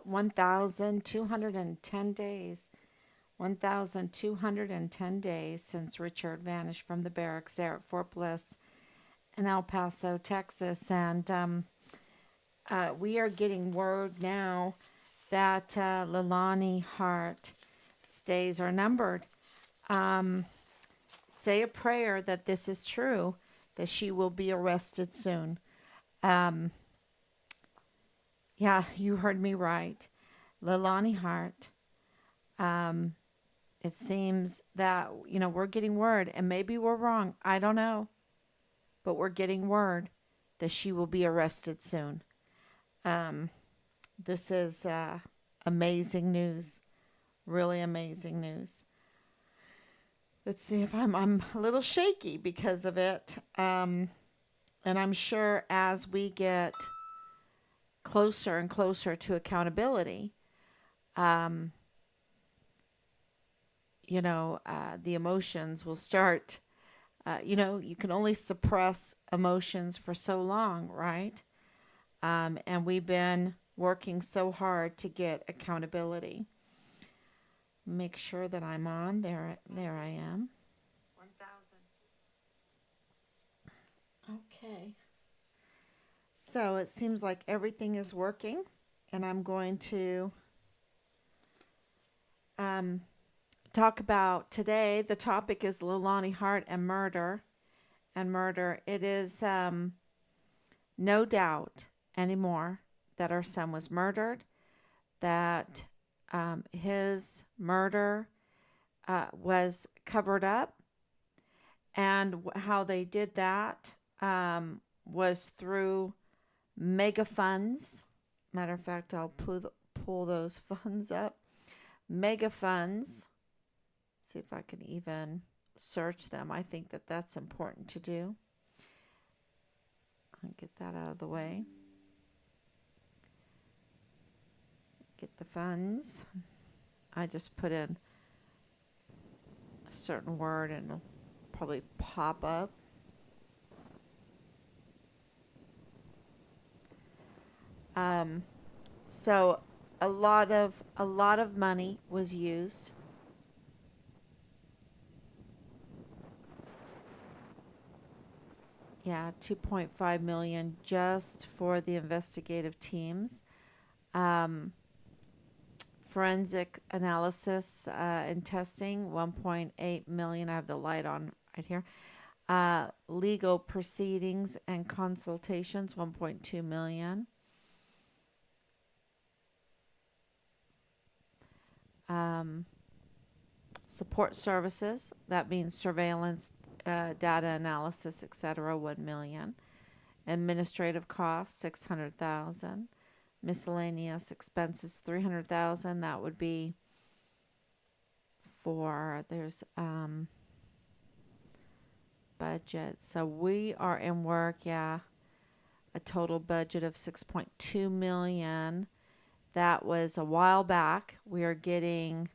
1,210 days. 1,210 days since Richard vanished from the barracks there at Fort Bliss in El Paso, Texas. And we are getting word now that Leilani Hart days are numbered. Um, Say a prayer that this is true, that she will be arrested soon. Um, yeah, you heard me right. Leilani Hart. Um, it seems that, we're getting word, and maybe we're wrong. I don't know. But we're getting word that she will be arrested soon. Um, this is amazing news. Really amazing news. Let's see if I'm a little shaky because of it. And I'm sure as we get closer and closer to accountability, um, the emotions will start. You can only suppress emotions for so long, right? And we've been working so hard to get accountability. Make sure that I'm on. There I am. Okay. So it seems like everything is working, and I'm going to um, talk about today. The topic is Leilani Hart and murder. And murder. It is no doubt anymore that our son was murdered, that his murder was covered up, and how they did that was through mega funds. Matter of fact, I'll pull those funds up. Mega funds. See if I can even search them. I think that that's important to do. I'll get that out of the way. Get the funds. I just put in a certain word and it'll probably pop up. Um, so a lot of money was used. Yeah, 2.5 million just for the investigative teams. Um, Forensic analysis and testing, 1.8 million. I have the light on right here. Legal proceedings and consultations, 1.2 million. Um, Support services, that means surveillance, data analysis, etc., 1 million. Administrative costs, 600,000. Miscellaneous expenses, 300,000. That would be for there's budget. So we are in work, yeah, a total budget of 6.2 million. That was a while back. We are getting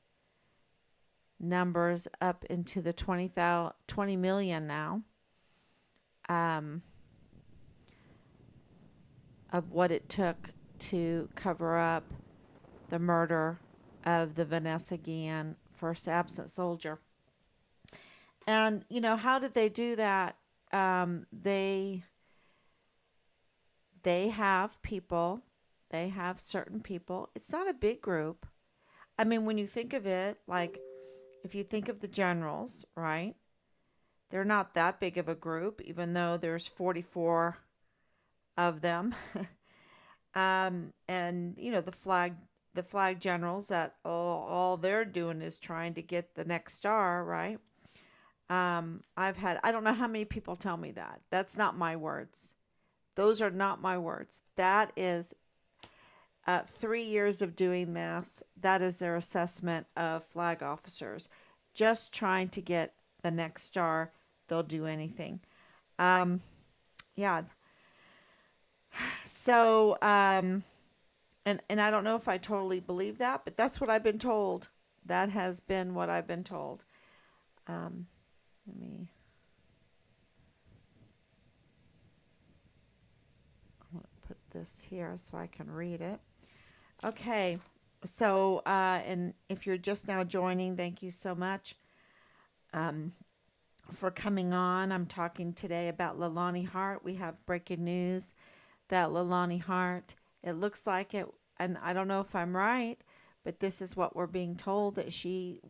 numbers up into the 20 million now, um, of what it took to cover up the murder of the Vanessa Guillen first absent soldier. And how did they do that? They have people. They have certain people. It's not a big group. I mean, when you think of it, like if you think of the generals, right? They're not that big of a group, even though there's 44 of them. And the flag generals, that all they're doing is trying to get the next star, right? I don't know how many people tell me that. That's not my words. Those are not my words. That is 3 years of doing this. That is their assessment of flag officers. Just trying to get the next star. They'll do anything. Um, yeah. So, and I don't know if I totally believe that, but that's what I've been told. That has been what I've been told. Um, let me. I want to put this here so I can read it. Okay. So, and if you're just now joining, thank you so much um, for coming on. I'm talking today about Leilani Hart. We have breaking news that Leilani Hart, it looks like it, and I don't know if I'm right, but this is what we're being told that she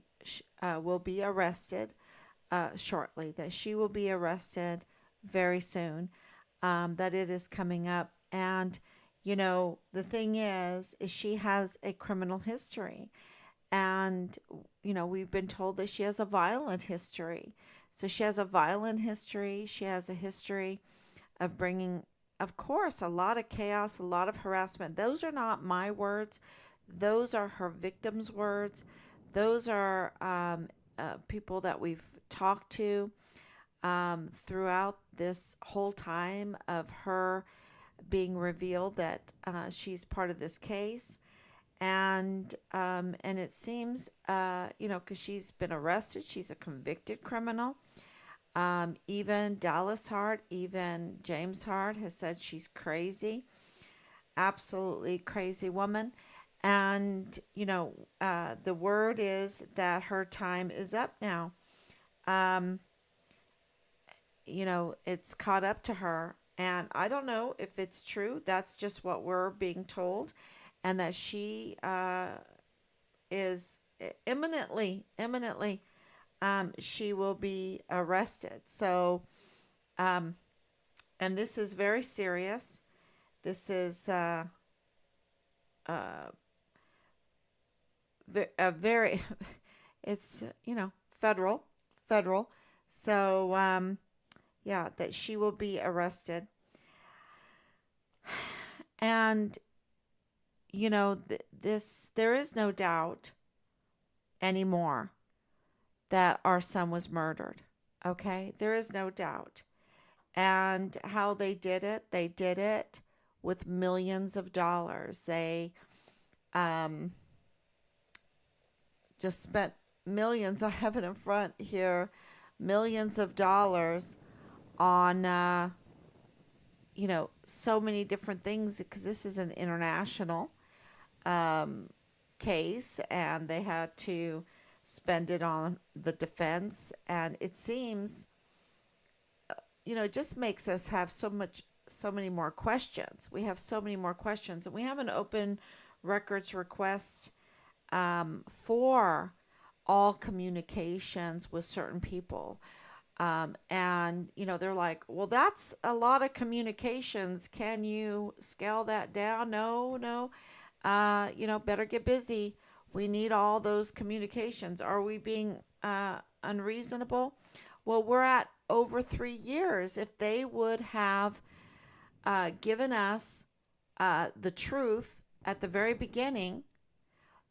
will be arrested shortly, that she will be arrested very soon, that it is coming up. And, the thing is she has a criminal history. And, we've been told that she has a violent history. So she has a violent history. She has a history of bringing, of course, a lot of chaos, a lot of harassment. Those are not my words. Those are her victims' words. Those are people that we've talked to throughout this whole time of her being revealed that she's part of this case. And it seems, because she's been arrested, she's a convicted criminal. Even Dallas Hart, even James Hart has said she's crazy, absolutely crazy woman. And, the word is that her time is up now. Um, it's caught up to her. And I don't know if it's true. That's just what we're being told. And that she is imminently, she will be arrested. So, um, and this is very serious. This is uh, a very, it's, federal. So, yeah, that she will be arrested. And, there is no doubt anymore that our son was murdered. Okay? There is no doubt. And how they did it with millions of dollars. They um, just spent millions, I have it in front here, millions of dollars on, so many different things because this is an international um, case and they had to spend it on the defense. And it seems, it just makes us have so many more questions. We have so many more questions. And we have an open records request for all communications with certain people. And, they're like, well, that's a lot of communications. Can you scale that down? No, no. Better get busy. We need all those communications. Are we being unreasonable? Well, we're at over 3 years. If they would have given us the truth at the very beginning,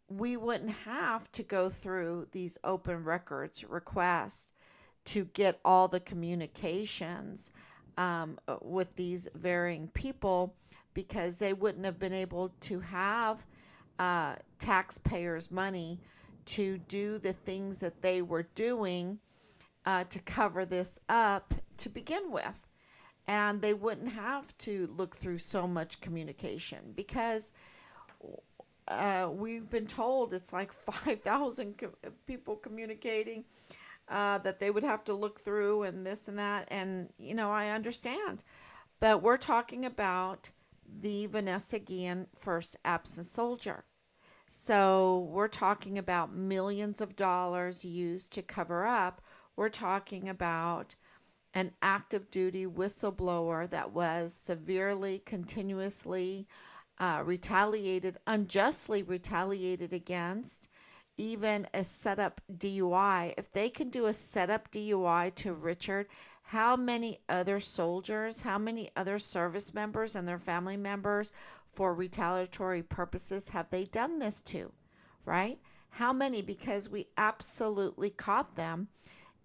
we wouldn't have to go through these open records requests to get all the communications with these varying people because they wouldn't have been able to have taxpayers' money to do the things that they were doing to cover this up to begin with. And they wouldn't have to look through so much communication because we've been told it's like 5,000 people communicating that they would have to look through and this and that. And, I understand. But we're talking about the Vanessa Guillen first absent soldier. So we're talking about millions of dollars used to cover up. We're talking about an active duty whistleblower that was severely, continuously unjustly retaliated against, even a setup DUI. If they can do a setup DUI to Richard, how many other soldiers, how many other service members and their family members for retaliatory purposes have they done this to? Right? How many? Because we absolutely caught them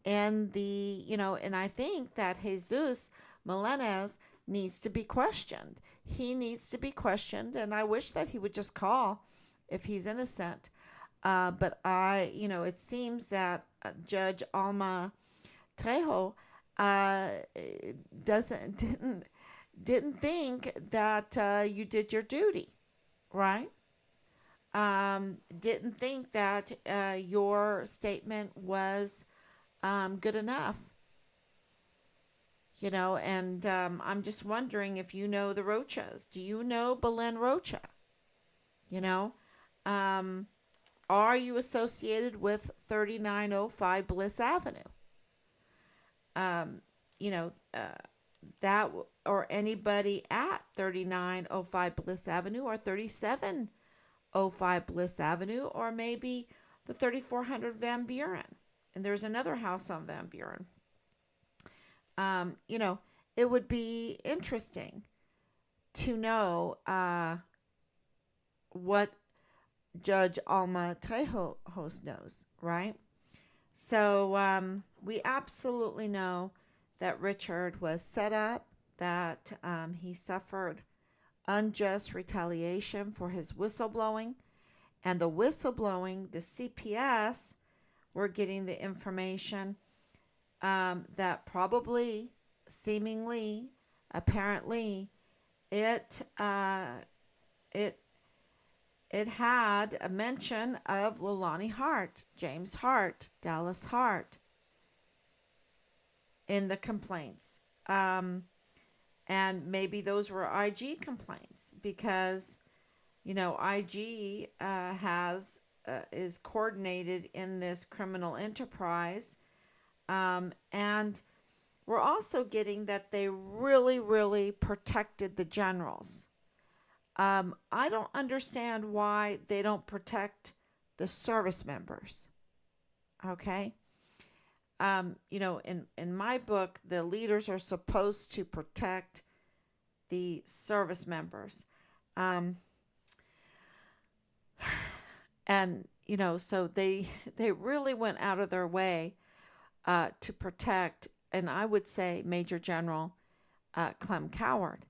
and and I think that Jesus Melendez needs to be questioned. He needs to be questioned, and I wish that he would just call if he's innocent. But it seems that Judge Alma Trejo uh, doesn't didn't think that you did your duty, right? didn't think that your statement was good enough, and I'm just wondering if you know the Rochas. Do you know Belen Rocha? You know, um, are you associated with 3905 Bliss Avenue? Um, you know, that or anybody at 3905 Bliss Avenue or 3705 Bliss Avenue or maybe the 3400 Van Buren. And there's another house on Van Buren. Um, you know, it would be interesting to know what Judge Alma Tejos knows, right? So we absolutely know that Richard was set up, that he suffered unjust retaliation for his whistleblowing. And the whistleblowing, the CPS, were getting the information that probably, seemingly, apparently, it it it had a mention of Leilani Hart, James Hart, Dallas Hart in the complaints. And maybe those were IG complaints because, IG is coordinated in this criminal enterprise. And we're also getting that they really, really protected the generals. I don't understand why they don't protect the service members. Okay. In my book, the leaders are supposed to protect the service members. Um, and, so they really went out of their way to protect, and I would say Major General Clem Coward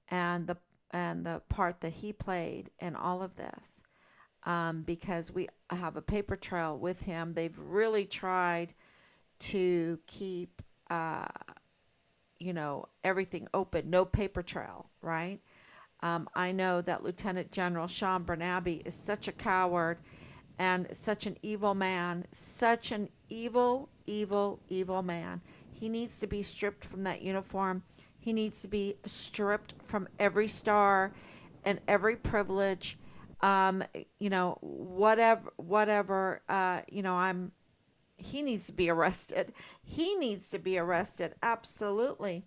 and the part that he played in all of this. Because we have a paper trail with him. They've really tried to keep, everything open, no paper trail, right? I know that Lieutenant General Sean Bernabe is such a coward and such an evil man, such an evil, evil, evil man. He needs to be stripped from that uniform. He needs to be stripped from every star and every privilege. Whatever. He needs to be arrested. He needs to be arrested. Absolutely.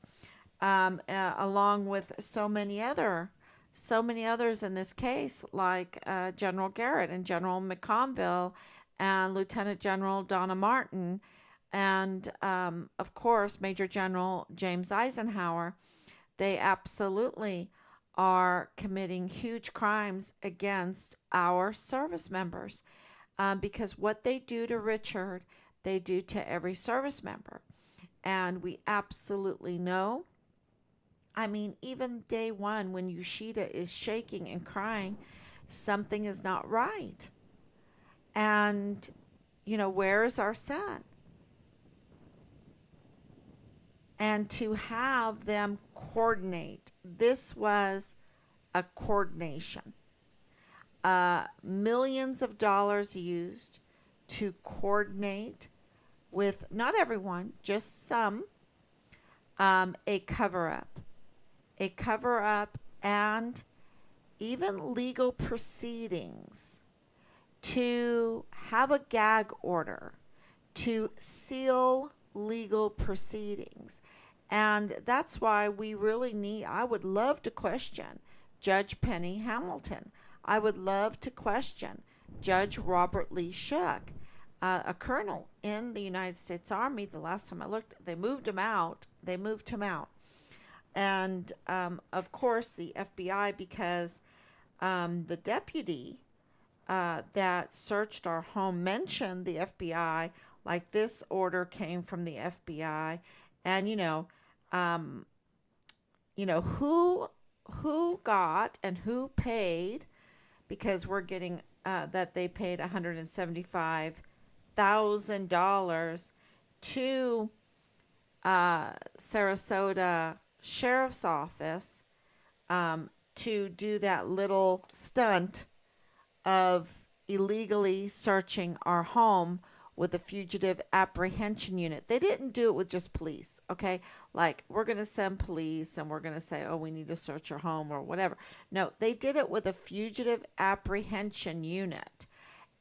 Along with so many others in this case, like General Garrett and General McConville and Lieutenant General Donna Martin, and of course Major General James Eisenhower. They absolutely are committing huge crimes against our service members, because what they do to Richard, they do to every service member. And we absolutely know. I mean, even day one, when Yoshida is shaking and crying, something is not right. And, where is our son? And to have them coordinate, this was a coordination. Millions of dollars used to coordinate with not everyone, just some, a cover up. A cover up and even legal proceedings to have a gag order to seal legal proceedings. And that's why I would love to question Judge Penny Hamilton. I would love to question Judge Robert Lee Shook, a colonel in the United States Army. The last time I looked, they moved him out. And of course, the FBI, because the deputy that searched our home mentioned the FBI, like this order came from the FBI, and who got and who paid, because we're getting that they paid $175,000 to Sarasota Sheriff's Office to do that little stunt of illegally searching our home with a fugitive apprehension unit. They didn't do it with just police, okay? Like, we're going to send police and we're going to say, oh, we need to search your home or whatever. No, they did it with a fugitive apprehension unit,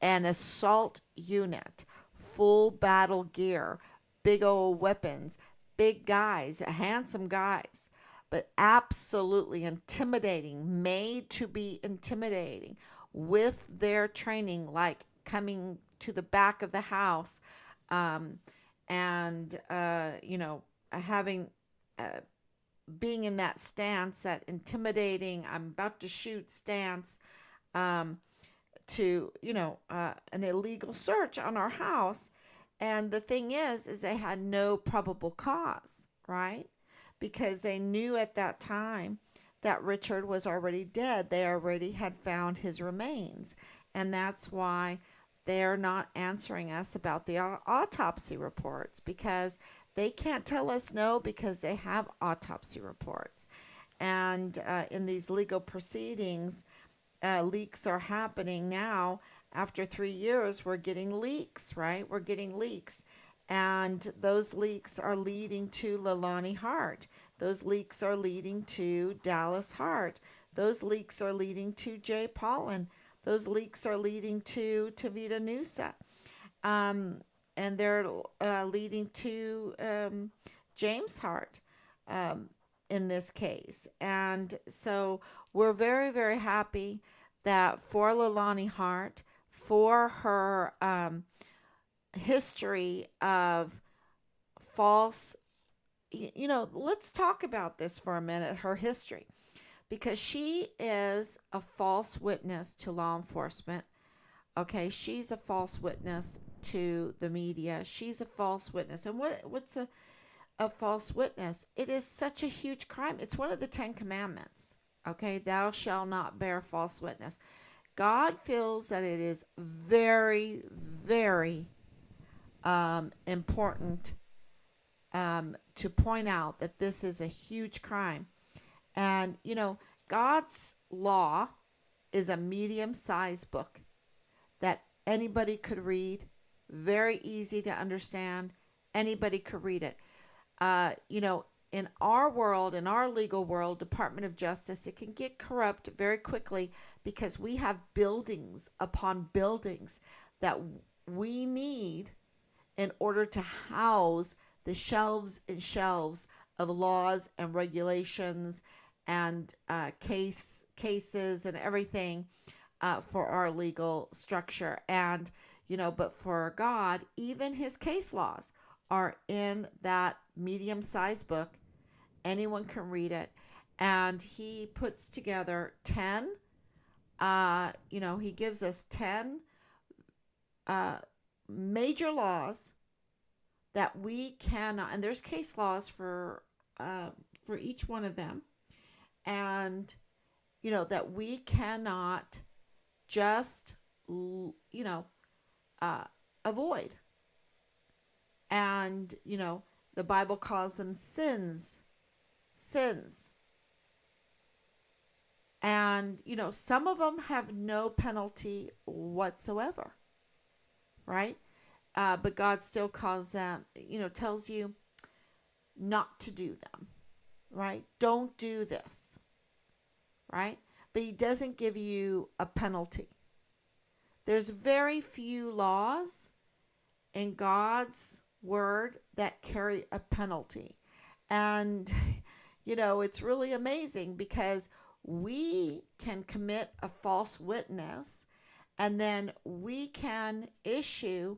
an assault unit, full battle gear, big old weapons, big guys, handsome guys, but absolutely intimidating, made to be intimidating with their training, like coming to the back of the house, um, and, having, uh, being in that stance, that intimidating, I'm about to shoot stance, um, to an illegal search on our house. And the thing is they had no probable cause, right? Because they knew at that time that Richard was already dead. They already had found his remains. And that's why they're not answering us about the autopsy reports, because they can't tell us no, because they have autopsy reports. And in these legal proceedings, leaks are happening now. After 3 years, we're getting leaks, right? We're getting leaks. And those leaks are leading to Leilani Hart. Those leaks are leading to Dallas Hart. Those leaks are leading to Jay Pollan. Those leaks are leading to Tavita Nusa. Um, and they're leading to James Hart, um, in this case. And so we're very, very happy that for Leilani Hart, for her history of false, let's talk about this for a minute, her history, because she is a false witness to law enforcement. Okay, she's a false witness to the media. She's a false witness. And what's a false witness? It is such a huge crime. It's one of the 10 Commandments. Okay, thou shalt not bear false witness. God feels that it is very, very important to point out that this is a huge crime. And, God's law is a medium sized book that anybody could read, very easy to understand. Anybody could read it. In our world, in our legal world, Department of Justice, it can get corrupt very quickly because we have buildings upon buildings that we need in order to house the shelves and shelves of laws and regulations and cases and everything for our legal structure. And, but for God, even his case laws are in that medium-sized book. Anyone can read it. And he puts together 10, he gives us 10 major laws that we cannot, and there's case laws for each one of them. And, that we cannot just, avoid. And, the Bible calls them sins. And, some of them have no penalty whatsoever, right? But God still calls them, tells you not to do them, right? Don't do this, right? But he doesn't give you a penalty. There's very few laws in God's word that carry a penalty. And, it's really amazing because we can commit a false witness and then we can issue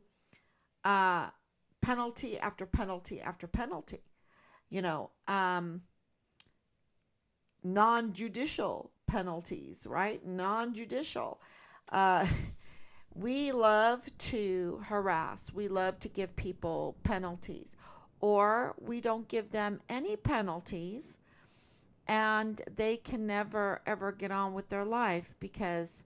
penalty after penalty after penalty. Non-judicial penalties, right? Non-judicial. We love to harass. We love to give people penalties, or we don't give them any penalties, and they can never ever get on with their life because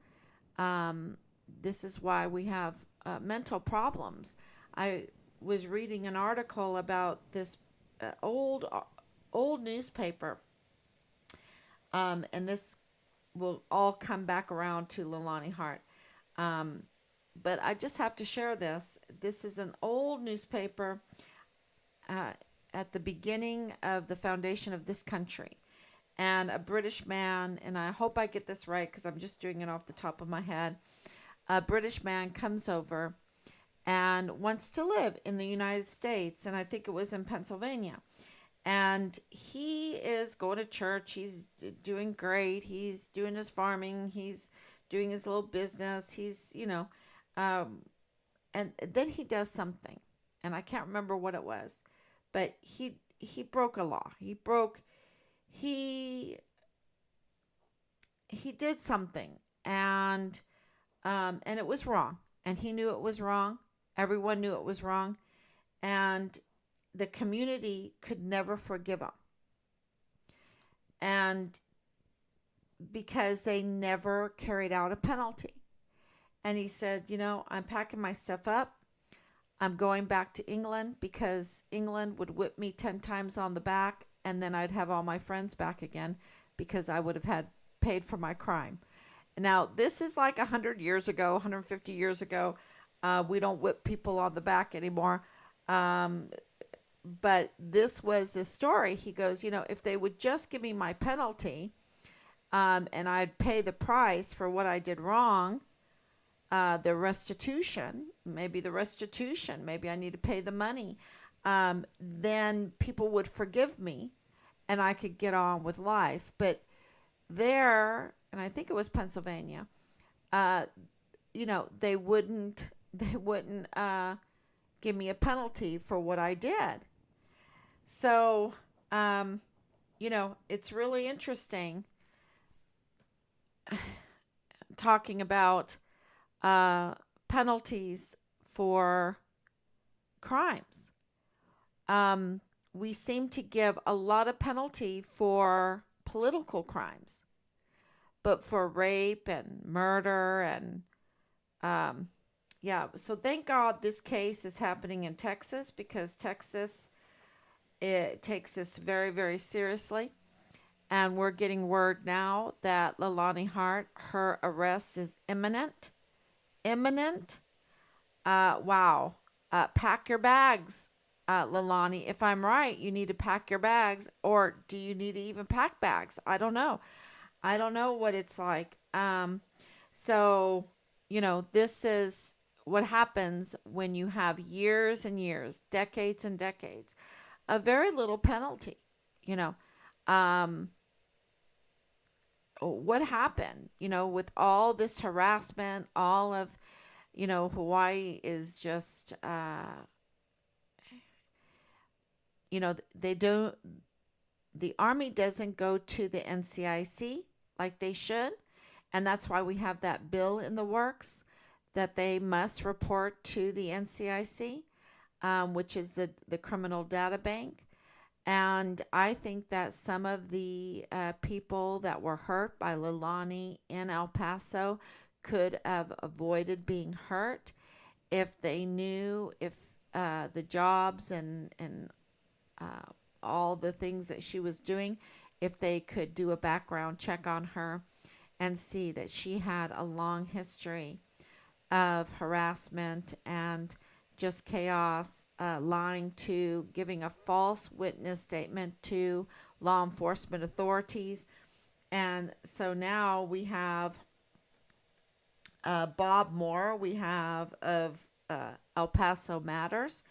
this is why we have mental problems. I was reading an article about this old newspaper, and this will all come back around to Leilani Hart. Um, but I just have to share this. This is an old newspaper uh, at the beginning of the foundation of this country. And a British man, and I hope I get this right because I'm just doing it off the top of my head. A British man comes over and wants to live in the United States, and I think it was in Pennsylvania. And he is going to church. He's doing great. He's doing his farming. He's doing his little business. Um, and then he does something, and I can't remember what it was, but he broke a law. He he did something, and it was wrong, and he knew it was wrong. Everyone knew it was wrong, and the community could never forgive him, and because they never carried out a penalty. And he said, I'm packing my stuff up. I'm going back to England because England would whip me 10 times on the back, and then I'd have all my friends back again because I would have had paid for my crime. Now, this is like 100 years ago, 150 years ago. We don't whip people on the back anymore. Um, but this was the story. He goes, if they would just give me my penalty, and I'd pay the price for what I did wrong, the restitution, maybe I need to pay the money, then people would forgive me and I could get on with life. But there, and I think it was Pennsylvania, uh, they wouldn't give me a penalty for what I did. So, um, it's really interesting talking about uh, penalties for crimes. Um, we seem to give a lot of penalty for political crimes, but for rape and murder and um, yeah. So thank God this case is happening in Texas because Texas it takes this very very seriously. And we're getting word now that Leilani Hart, her arrest is imminent. Imminent. Wow. Pack your bags, Leilani. If I'm right, you need to pack your bags, or do you need to even pack bags? I don't know. I don't know what it's like. So, this is what happens when you have years and years, decades and decades, a very little penalty. You know, um, what happened? With all this harassment, all of Hawaii is just, they don't, the Army doesn't go to the NCIC like they should. And that's why we have that bill in the works that they must report to the NCIC, which is the criminal data bank. And I think that some of the people that were hurt by Leilani in El Paso could have avoided being hurt if they knew if the jobs and uh, all the things that she was doing, if they could do a background check on her and see that she had a long history of harassment and just chaos, lying to, giving a false witness statement to law enforcement authorities. And so now we have Bob Moore, we have of El Paso Matters,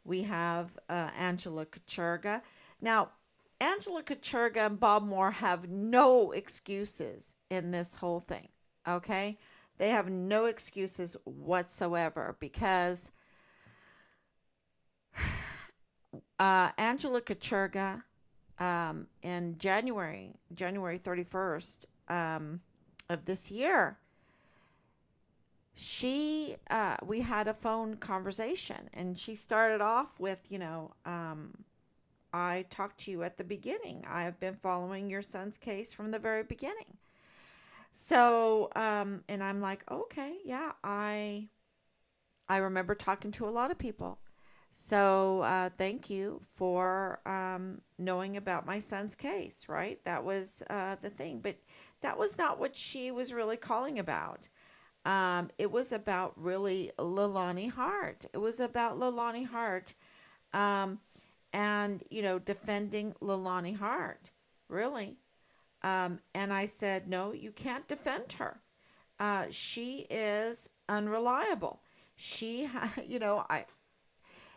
we have Angela Kachurga. Now, Angela Kachurga and Bob Moore have no excuses in this whole thing, okay? They have no excuses whatsoever because Angela Kachurga in January 31st of this year, we had a phone conversation and she started off with, I talked to you at the beginning. I have been following your son's case from the very beginning. So, and I'm like, okay, yeah, I remember talking to a lot of people. So, thank you for knowing about my son's case, right? That was the thing. But that was not what she was really calling about. It was about really Leilani Hart. It was about Leilani Hart, um, and defending Leilani Hart, really. And I said, no, you can't defend her. She is unreliable. She,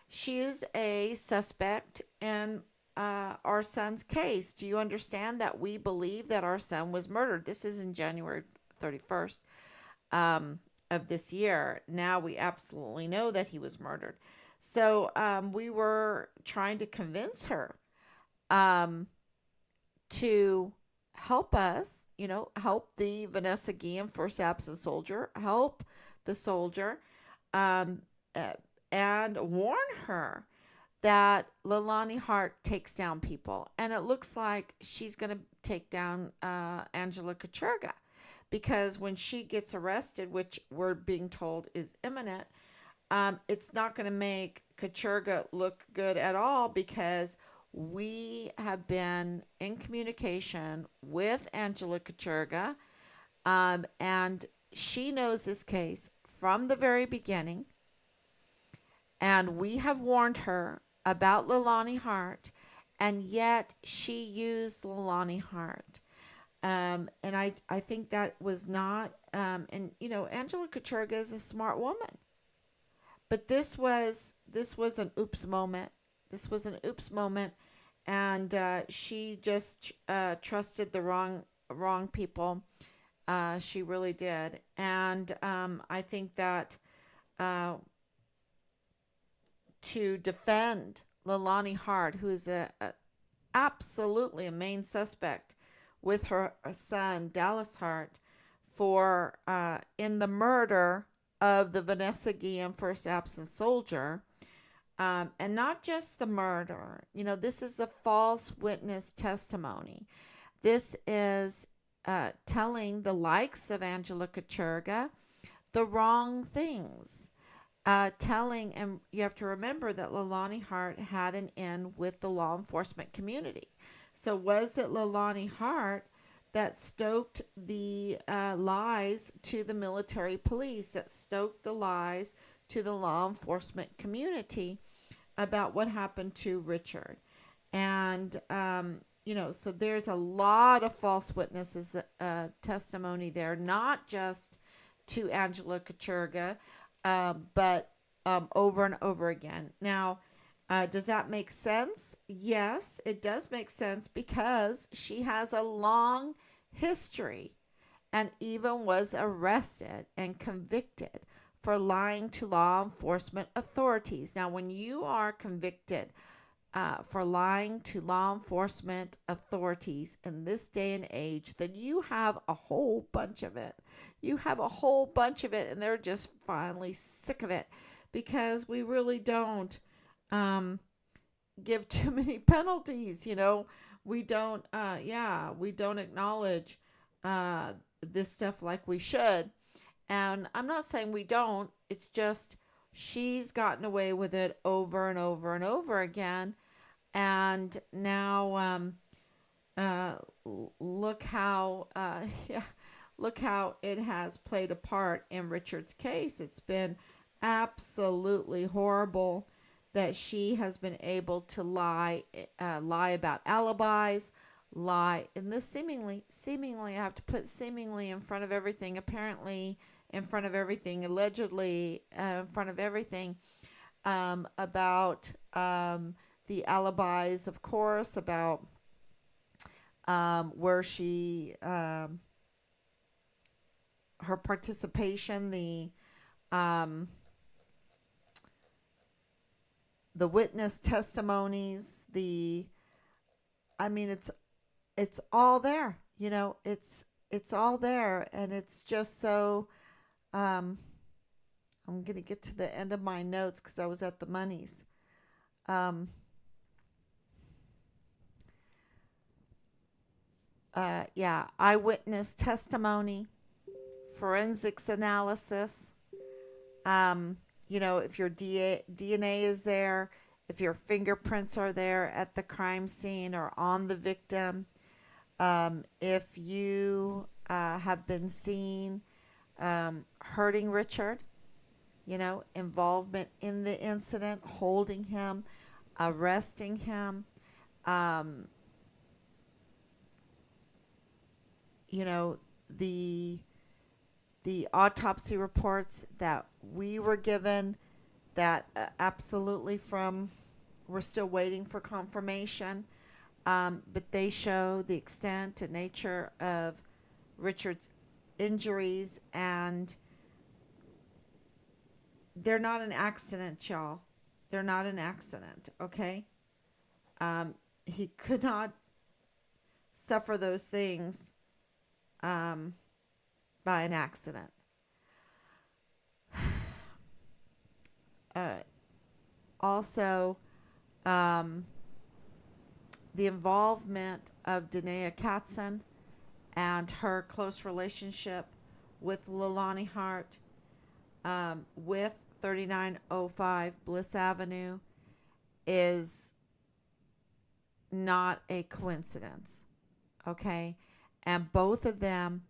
she is a suspect in our son's case. Do you understand that we believe that our son was murdered? This is in January 31st of this year. Now we absolutely know that he was murdered. So we were trying to convince her um, to help us, help the Vanessa Guillen first absent soldier, help the soldier, um, uh, and warn her that Leilani Hart takes down people. And it looks like she's going to take down Angela Kacherga, because when she gets arrested, which we're being told is imminent, it's not going to make Kacherga look good at all, because we have been in communication with Angela Kacherga, and she knows this case from the very beginning, and we have warned her about Leilani Hart, and yet she used Leilani Hart. And I think that was not, and Angela Kacherga is a smart woman, but this was an oops moment. This was an oops moment, and she just trusted the wrong people. She really did, and I think that uh, to defend Leilani Hart, who is absolutely a main suspect with her son Dallas Hart for in the murder of the Vanessa Guillen first absent soldier, and not just the murder. This is a false witness testimony. This is telling the likes of Angela Kacherga the wrong things. Telling, and you have to remember that Leilani Hart had an in with the law enforcement community. So was it Leilani Hart that stoked the lies to the military police, that stoked the lies to the law enforcement community about what happened to Richard? And so there's a lot of false witnesses testimony there, not just to Angela Kacherga, but over and over again. Now, does that make sense? Yes, it does make sense, because she has a long history and even was arrested and convicted for lying to law enforcement authorities. Now, when you are convicted for lying to law enforcement authorities in this day and age, then you have a whole bunch of it. You have a whole bunch of it, and they're just finally sick of it, because we really don't um, give too many penalties. We don't, we don't acknowledge uh, this stuff like we should. And I'm not saying we don't, it's just she's gotten away with it over and over and over again. And now uh, look how yeah, look how it has played a part in Richard's case. It's been absolutely horrible that she has been able to lie about alibis, lie, and this seemingly I have to put seemingly in front of everything, apparently in front of everything, allegedly in front of everything, about the alibis, of course, about where she her participation, um, the witness testimonies, I mean, it's all there. It's all there, and it's just so. Um, I'm gonna get to the end of my notes because I was at the monies. Um, yeah, eyewitness testimony, forensics analysis. Um, if your DNA is there, if your fingerprints are there at the crime scene or on the victim, if you have been seen hurting Richard, involvement in the incident, holding him, arresting him, um, you know, the the autopsy reports that we were given that absolutely from we're still waiting for confirmation, but they show the extent and nature of Richard's injuries, and they're not an accident, y'all. They're not an accident, okay? He could not suffer those things um, by an accident. Uh, Also, um, the involvement of Danae Katzen and her close relationship with Leilani Hart, with 3905 Bliss Avenue, is not a coincidence. Okay. And both of them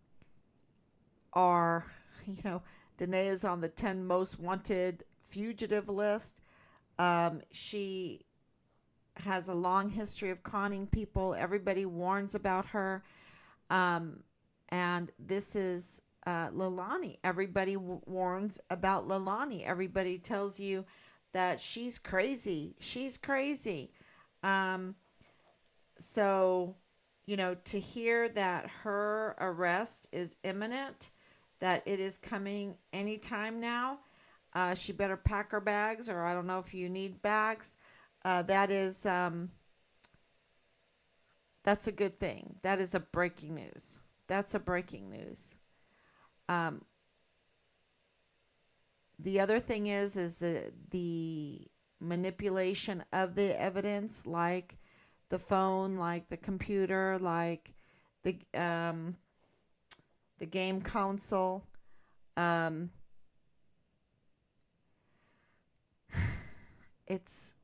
are, you know, Danae is on the 10 most wanted fugitive list. She has a long history of conning people. Everybody warns about her. Um, and this is Leilani. Everybody warns about Leilani. Everybody tells you that she's crazy. She's crazy. Um, so, to hear that her arrest is imminent, that it is coming anytime now, she better pack her bags, or I don't know if you need bags. That is that's a good thing. That is a breaking news. That's a breaking news. Um, the other thing is the manipulation of the evidence, like the phone, like the computer, like the the game console. Um, it's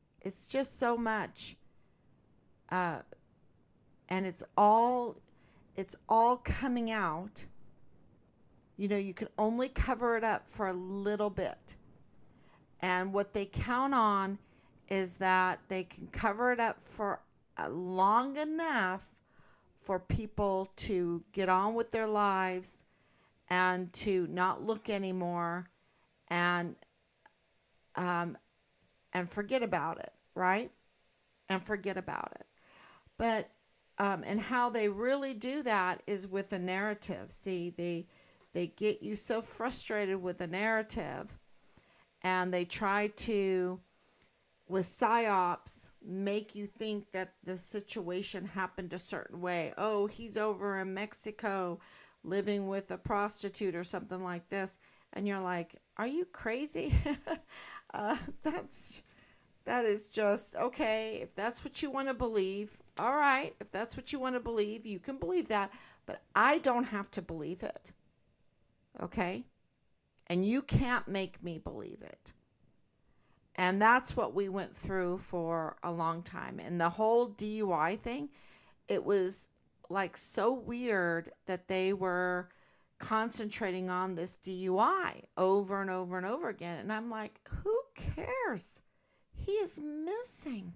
just so much, uh, and it's all coming out. You can only cover it up for a little bit. And what they count on is that they can cover it up for long enough for people to get on with their lives and to not look anymore, and um, and forget about it, right? And forget about it. But and how they really do that is with a narrative. See, they get you so frustrated with a narrative, and they try to, with psyops, make you think that the situation happened a certain way. Oh, he's over in Mexico living with a prostitute or something like this, and you're like, are you crazy? uh, that's that is just okay. If that's what you want to believe, all right. If that's what you want to believe, you can believe that, but I don't have to believe it. Okay? And you can't make me believe it. And that's what we went through for a long time. And the whole DUI thing, it was like so weird that they were concentrating on this DUI over and over and over again. And I'm like, who cares? He is missing.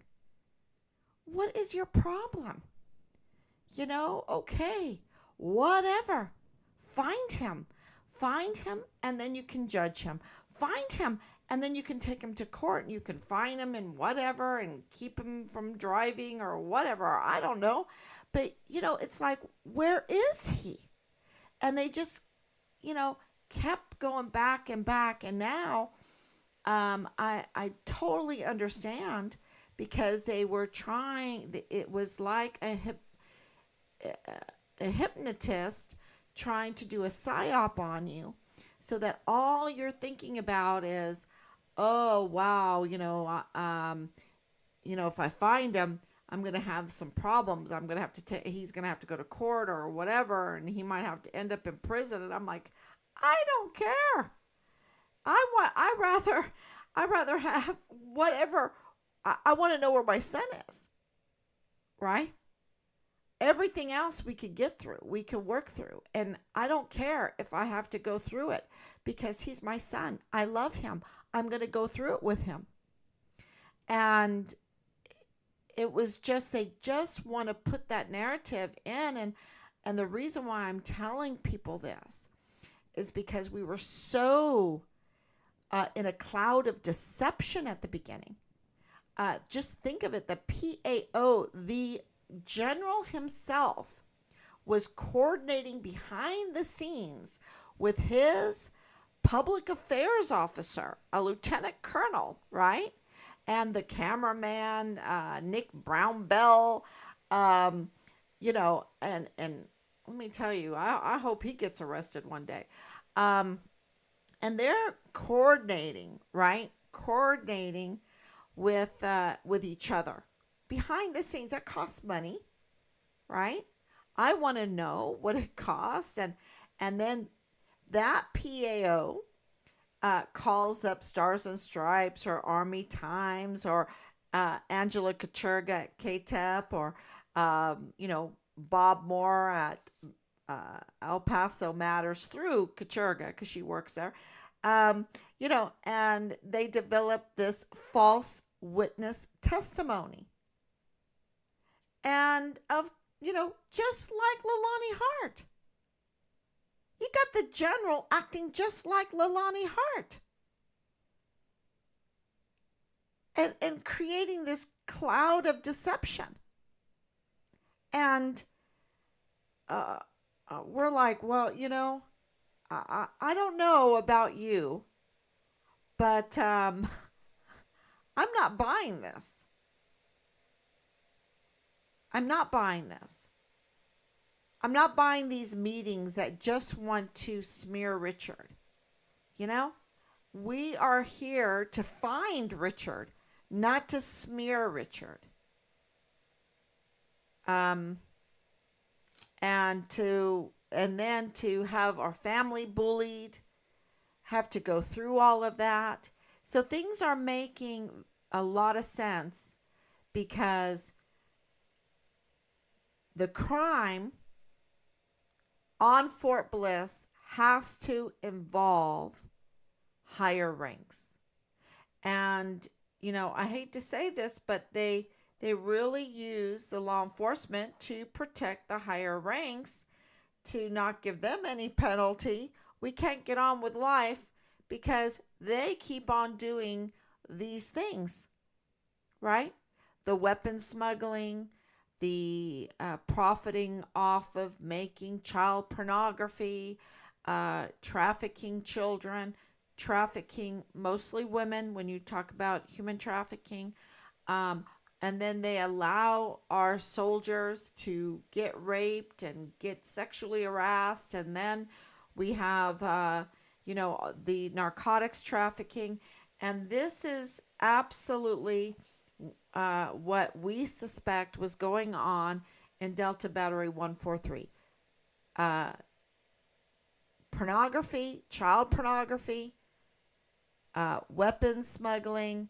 What is your problem? Okay, whatever. Find him. Find him, and then you can judge him. Find him, and then you can take him to court, and you can fine him and whatever, and keep him from driving or whatever. I don't know. But, it's like, where is he? And they just, you know, kept going back and back. And now I totally understand, because they were trying, it was like a hypnotist trying to do a psyop on you, so that all you're thinking about is, oh wow, if I find him, I'm gonna have some problems. I'm gonna have to he's gonna have to go to court or whatever, and he might have to end up in prison. And I'm like, I don't care. I rather have whatever. I want to know where my son is, right? Everything else we could get through, we could work through. And I don't care if I have to go through it because he's my son. I love him. I'm going to go through it with him. And it was just, they just want to put that narrative in. And the reason why I'm telling people this is because we were so in a cloud of deception at the beginning. Just think of it, the PAO, the general himself, was coordinating behind the scenes with his public affairs officer, a lieutenant colonel, right? And the cameraman, Nick Brown Bell, and let me tell you, I hope he gets arrested one day. Um, and they're coordinating, right? Coordinating with each other behind the scenes. That costs money, right? I want to know what it costs, and then that PAO calls up Stars and Stripes or Army Times or Angela Kachurga at KTEP or Bob Moore at El Paso Matters through Kachurga because she works there. And they develop this false witness testimony. And just like Leilani Hart. You got the general acting just like Leilani Hart. And creating this cloud of deception. And we're like, well, I don't know about you, but I'm not buying this. I'm not buying this. I'm not buying these meetings that just want to smear Richard. We are here to find Richard, not to smear Richard. And then to have our family bullied, have to go through all of that. So things are making a lot of sense because the crime on Fort Bliss has to involve higher ranks. And, I hate to say this, but they really use the law enforcement to protect the higher ranks, to not give them any penalty. We can't get on with life because they keep on doing these things, right? The weapon smuggling, the profiting off of making child pornography, trafficking children, trafficking mostly women when you talk about human trafficking. And then they allow our soldiers to get raped and get sexually harassed. And then we have, the narcotics trafficking. And this is absolutely what we suspect was going on in Delta Battery 143. Pornography, child pornography, weapons smuggling,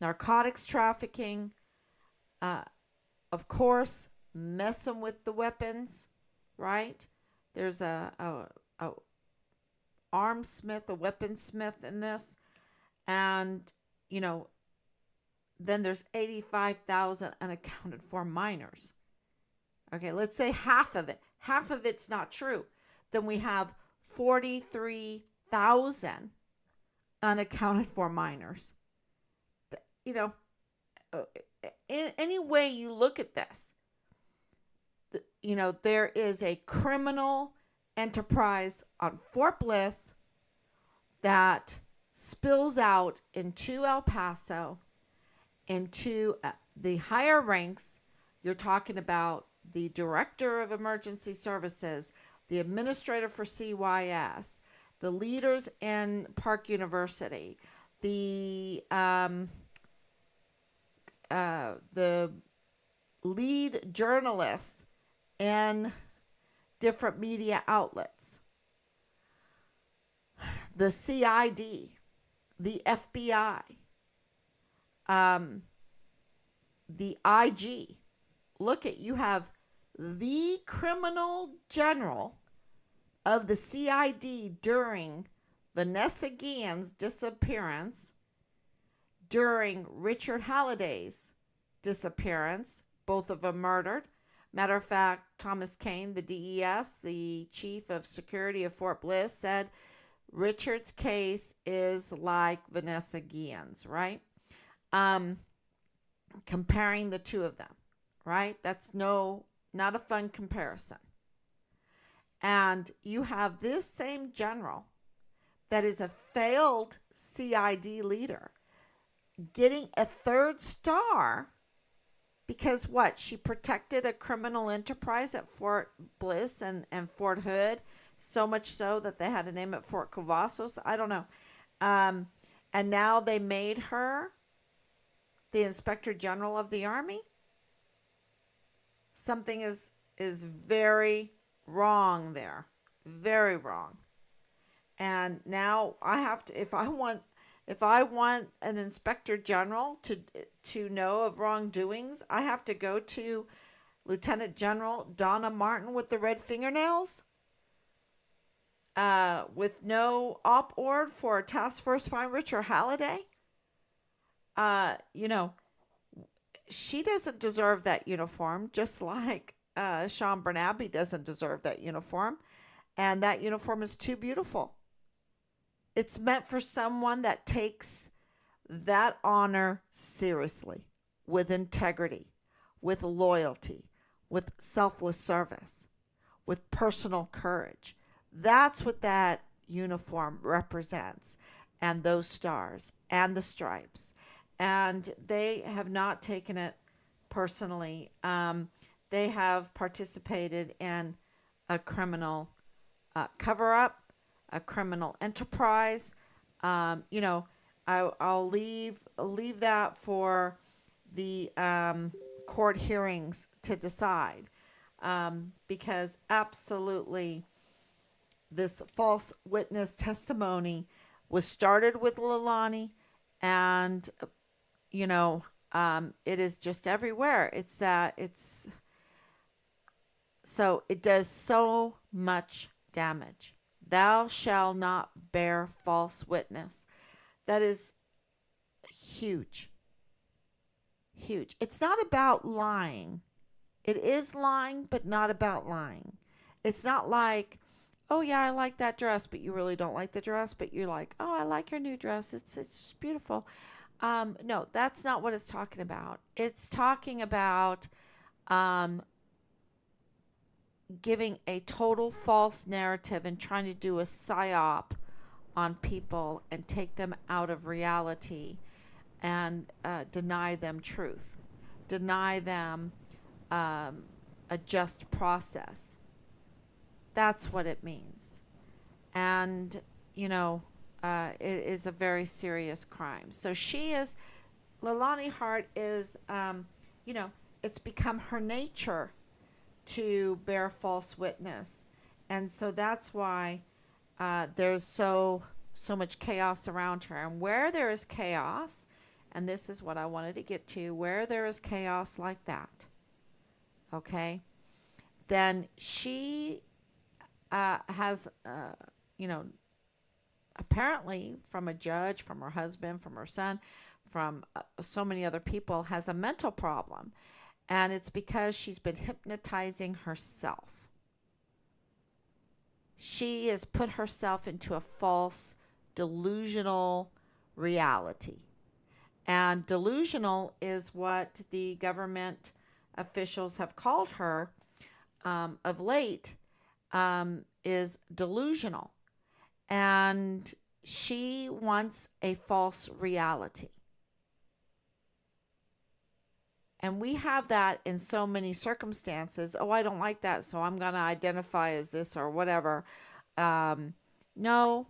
narcotics trafficking, of course, messing with the weapons, right? There's a armsmith, a weaponsmith in this, and then there's 85,000 unaccounted for minors. Okay, let's say half of it. Half of it's not true. Then we have 43,000 unaccounted for minors. In any way you look at this, there is a criminal enterprise on Fort Bliss that spills out into El Paso, into the higher ranks. You're talking about the director of emergency services, the administrator for CYS, the leaders in Park University, the lead journalists in different media outlets, the CID, the FBI, the IG, look at, you have the criminal general of the CID during Vanessa Guillen's disappearance, during Richard Halliday's disappearance, both of them murdered. Matter of fact, Thomas Kane, the DES, the chief of security of Fort Bliss, said Richard's case is like Vanessa Guillen's, right? Um, Comparing the two of them, right? That's not a fun comparison. And you have this same general that is a failed CID leader getting a third star because what? She protected a criminal enterprise at Fort Bliss and Fort Hood, so much so that they had to name it Fort Cavazos. I don't know. Um, and now they made her the Inspector General of the Army. Something is very wrong there. Very wrong. And now I have to, if I want an inspector general to know of wrongdoings, I have to go to Lieutenant General Donna Martin with the red fingernails, with no op ord for Task Force Find Richard Halliday. You know, she doesn't deserve that uniform, just like Sean Bernabe doesn't deserve that uniform. And that uniform is too beautiful. It's meant for someone that takes that honor seriously, with integrity, with loyalty, with selfless service, with personal courage. That's what that uniform represents, and those stars and the stripes. And they have not taken it personally. They have participated in a criminal cover up, a criminal enterprise. You know, I'll leave that for the court hearings to decide, because absolutely this false witness testimony was started with Leilani, and you know, it is just everywhere. It's so it does so much damage. Thou shalt not bear false witness. That is huge. Huge. It's not about lying. It is lying, but not about lying. It's not like, oh yeah, I like that dress, but you really don't like the dress, but you're like, oh, I like your new dress. It's beautiful. No, that's not what it's talking about. It's talking about um, giving a total false narrative and trying to do a psyop on people and take them out of reality, and deny them truth, deny them a just process. That's what it means. And, you know, it is a very serious crime. So Leilani Hart is, you know, it's become her nature to bear false witness. And so that's why there's so much chaos around her. And where there is chaos, and this is what I wanted to get to, where there is chaos like that, okay, then she has, you know, apparently from a judge, from her husband, from her son, from so many other people, has a mental problem. And it's because she's been hypnotizing herself. She has put herself into a false, delusional reality. And delusional is what the government officials have called her of late, is delusional. And she wants a false reality. And we have that in so many circumstances. Oh, I don't like that, so I'm going to identify as this or whatever. No,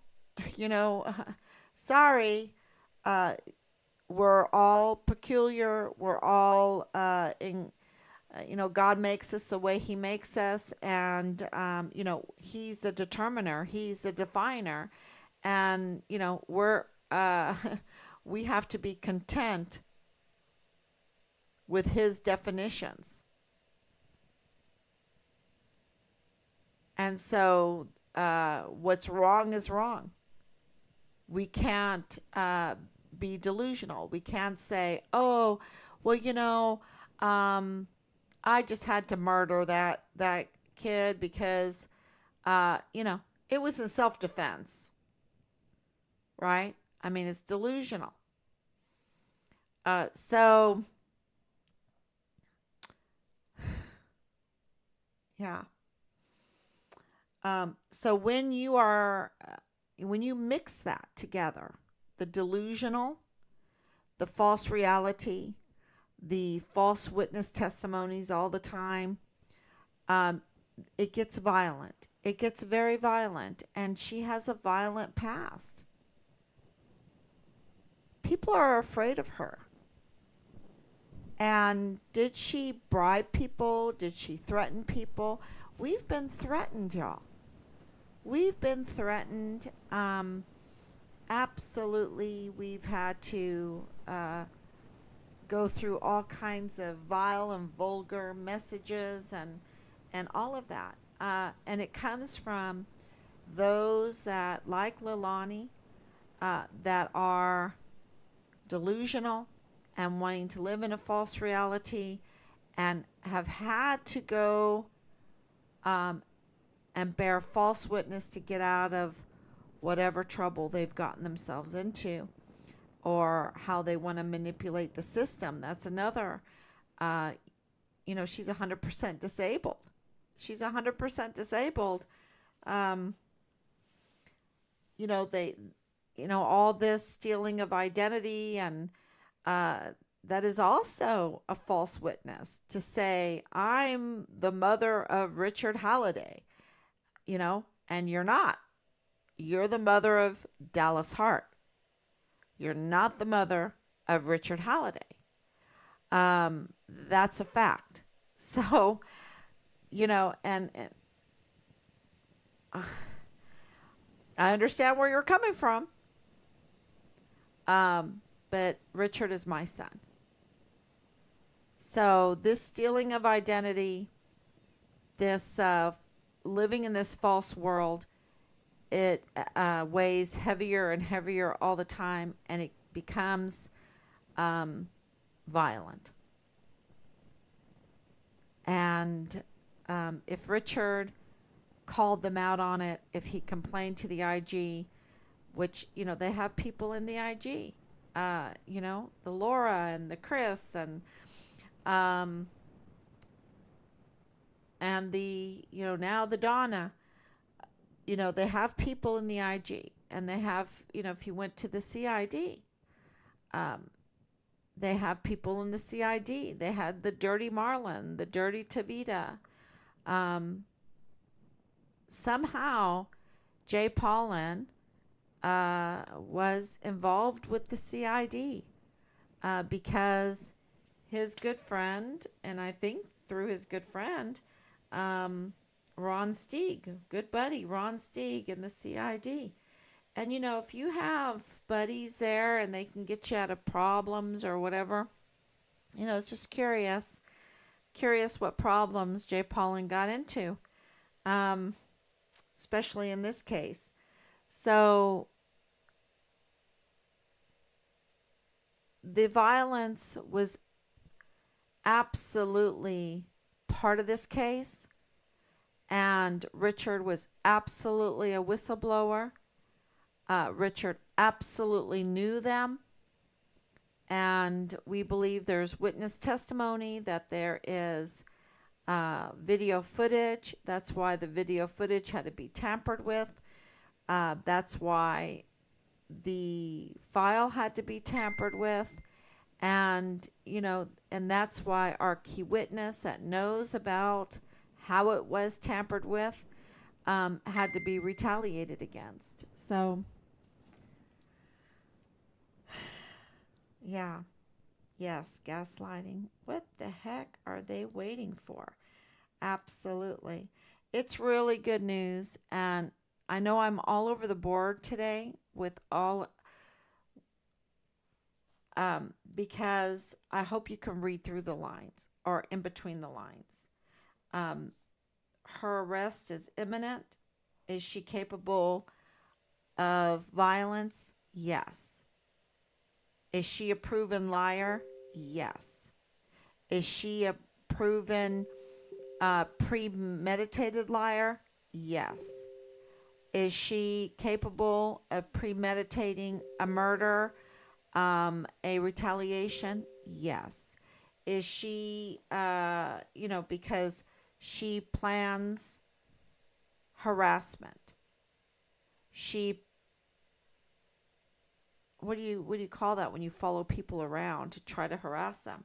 you know, sorry. We're all peculiar. We're all you know, God makes us the way He makes us, and you know, He's a determiner. He's a definer, and you know, we have to be content with His definitions. And so what's wrong is wrong. We can't be delusional. We can't say, oh, well, um, I just had to murder that kid because, you know, it was in self defense, right? I mean, it's delusional. So yeah. So when you mix that together, the delusional, the false reality, the false witness testimonies all the time, um, it gets violent. It gets very violent, and she has a violent past. People are afraid of her. And did she bribe people? Did she threaten people? We've been threatened, y'all. We've been threatened. Absolutely, we've had to go through all kinds of vile and vulgar messages and all of that. And it comes from those that, like Leilani, that are delusional and wanting to live in a false reality and have had to go um, and bear false witness to get out of whatever trouble they've gotten themselves into, or how they want to manipulate the system. That's another, uh, she's 100% disabled. She's 100% disabled. Um, they, all this stealing of identity, and uh, that is also a false witness to say, I'm the mother of Richard Halliday, and you're not. You're the mother of Dallas Hart. You're not the mother of Richard Halliday. That's a fact. So, and uh, I understand where you're coming from. But Richard is my son. So this stealing of identity, this living in this false world, it weighs heavier and heavier all the time, and it becomes violent. And if Richard called them out on it, if he complained to the IG, which, they have people in the IG, the Laura and the Chris um, and the, now the Donna, they have people in the IG, and they have, if you went to the CID, um, they have people in the CID. They had the Dirty Marlin, the Dirty Tavita. Um, Somehow, Jay Paulin was involved with the CID because his good friend, and I think through his good friend, um, Ron Stieg, good buddy Ron Stieg in the CID. And if you have buddies there and they can get you out of problems or whatever, it's just curious what problems Jay Paulin got into, um, especially in this case. So the violence was absolutely part of this case, and Richard was absolutely a whistleblower. Richard absolutely knew them, and we believe there's witness testimony that there is video footage. That's why the video footage had to be tampered with. That's why the file had to be tampered with. And that's why our key witness that knows about how it was tampered with had to be retaliated against. So, yeah, yes, gaslighting. What the heck are they waiting for? Absolutely. It's really good news. And I know I'm all over the board today with all, because I hope you can read through the lines or in between the lines. Um, her arrest is imminent? Is she capable of violence? Yes. Is she a proven liar? Yes. Is she a proven premeditated liar? Yes. Is she capable of premeditating a murder, a retaliation? Yes. Is she, because she plans harassment? She, what do you call that when you follow people around to try to harass them?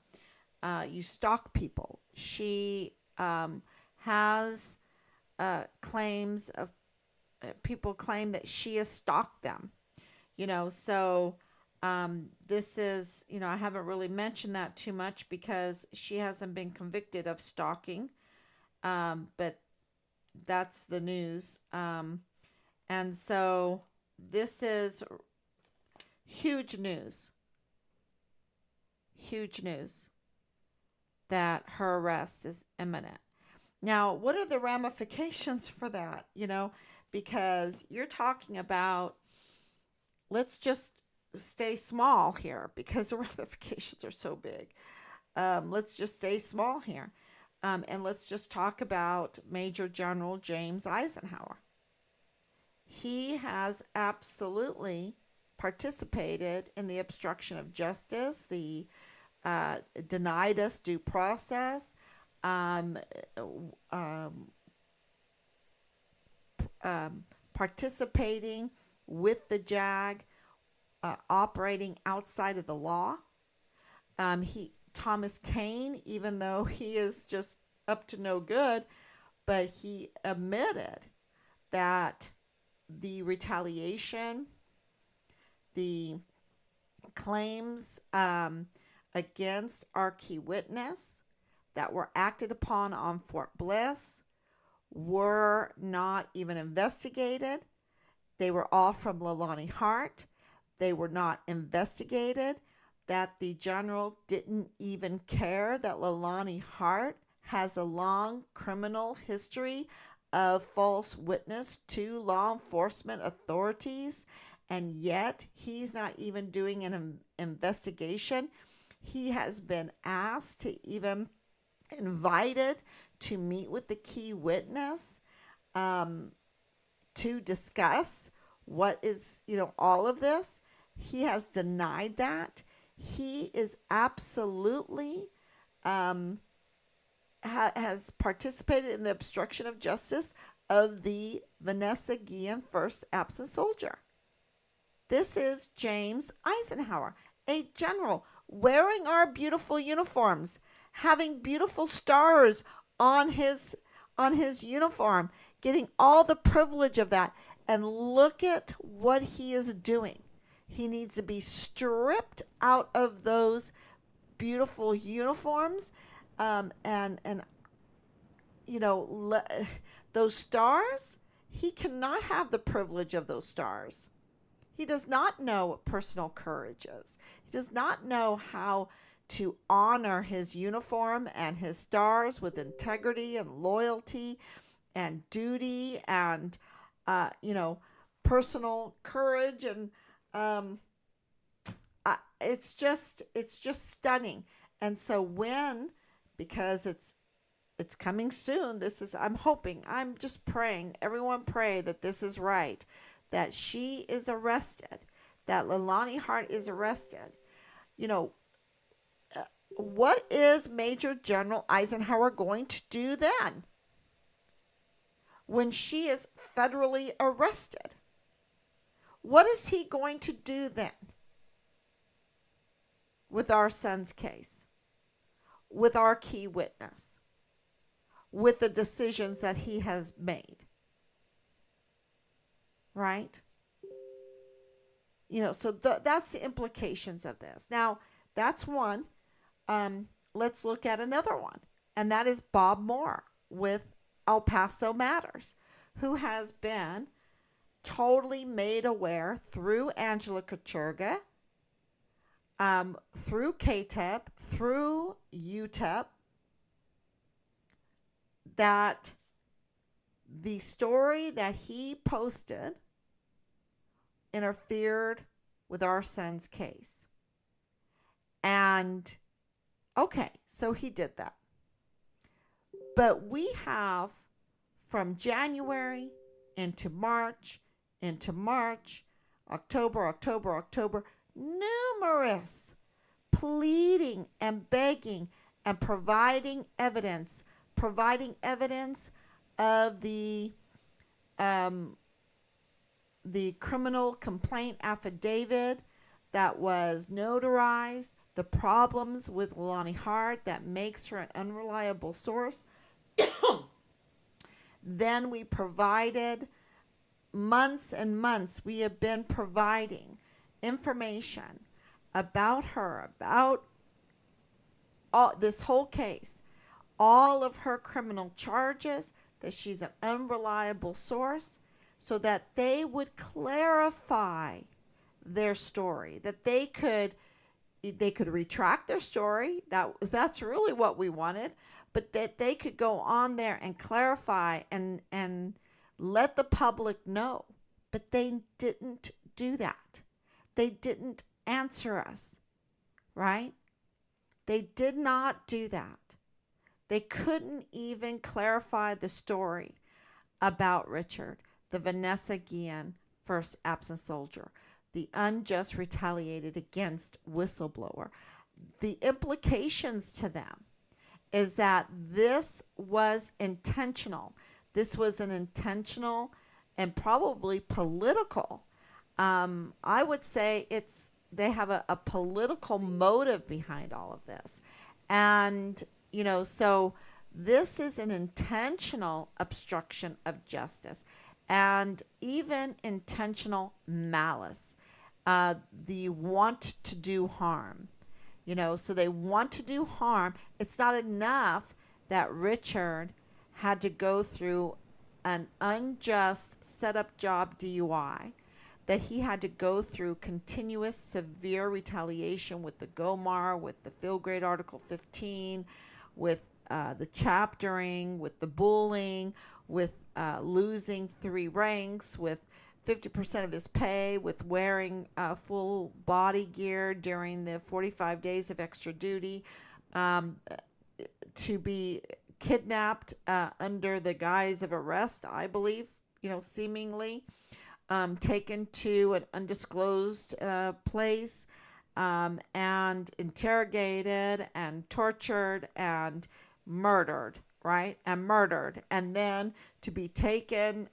You stalk people. She has claims of people claim that she has stalked them. So this is, I haven't really mentioned that too much because she hasn't been convicted of stalking, but that's the news. And so this is huge news that her arrest is imminent. Now, what are the ramifications for that? Because you're talking about, let's just stay small here because the ramifications are so big. Let's just stay small here. And let's just talk about Major General James Eisenhower. He has absolutely participated in the obstruction of justice, the denied us due process, um, um, participating with the JAG, operating outside of the law. He Thomas Kane, even though he is just up to no good, but he admitted that the retaliation, the claims against our key witness that were acted upon on Fort Bliss were not even investigated. They were all from Leilani Hart. They were not investigated. That the general didn't even care that Leilani Hart has a long criminal history of false witness to law enforcement authorities, and yet he's not even doing an investigation. He has been asked to even invited to meet with the key witness, um, to discuss what is, all of this. He has denied that. He is absolutely um, has participated in the obstruction of justice of the Vanessa Guillen First Absent Soldier. This is James Eisenhower, a general wearing our beautiful uniforms, having beautiful stars on his uniform, getting all the privilege of that. And look at what he is doing. He needs to be stripped out of those beautiful uniforms, and those stars. He cannot have the privilege of those stars. He does not know what personal courage is. He does not know how to honor his uniform and his stars with integrity and loyalty and duty and, personal courage. And um, it's just stunning. And so because it's coming soon. I'm hoping, I'm just praying, everyone pray that this is right, that she is arrested, that Leilani Hart is arrested. You know, what is Major General Eisenhower going to do then when she is federally arrested? What is he going to do then with our son's case, with our key witness, with the decisions that he has made? Right? So that's the implications of this. Now, that's one. Let's look at another one, and that is Bob Moore with El Paso Matters, who has been totally made aware through Angela Kachurga, through KTEP, through UTEP, that the story that he posted interfered with our son's case. And okay, so he did that. But we have from January into March, October, numerous pleading and begging and providing evidence of um, the criminal complaint affidavit that was notarized, the problems with Leilani Hart that makes her an unreliable source. Then we provided months and months, we have been providing information about her, about all this whole case, all of her criminal charges, that she's an unreliable source, so that they would clarify their story, that they could retract their story. That's really what we wanted, but that they could go on there and clarify and let the public know. But they didn't do that. They didn't answer us, right? They did not do that. They couldn't even clarify the story about Richard, the Vanessa Guillen first absent soldier, the unjust retaliated against whistleblower. The implications to them is that this was intentional. This was an intentional and probably political. I would say they have a political motive behind all of this. And, so this is an intentional obstruction of justice and even intentional malice. The want to do harm. So they want to do harm. It's not enough that Richard had to go through an unjust setup job DUI, that he had to go through continuous severe retaliation with the GOMAR, with the Field Grade Article 15, with the chaptering, with the bullying, with losing 3 ranks, with 50% of his pay, with wearing full body gear during the 45 days of extra duty, to be kidnapped under the guise of arrest, I believe, seemingly, taken to an undisclosed place, and interrogated and tortured and murdered, right? And then to be taken,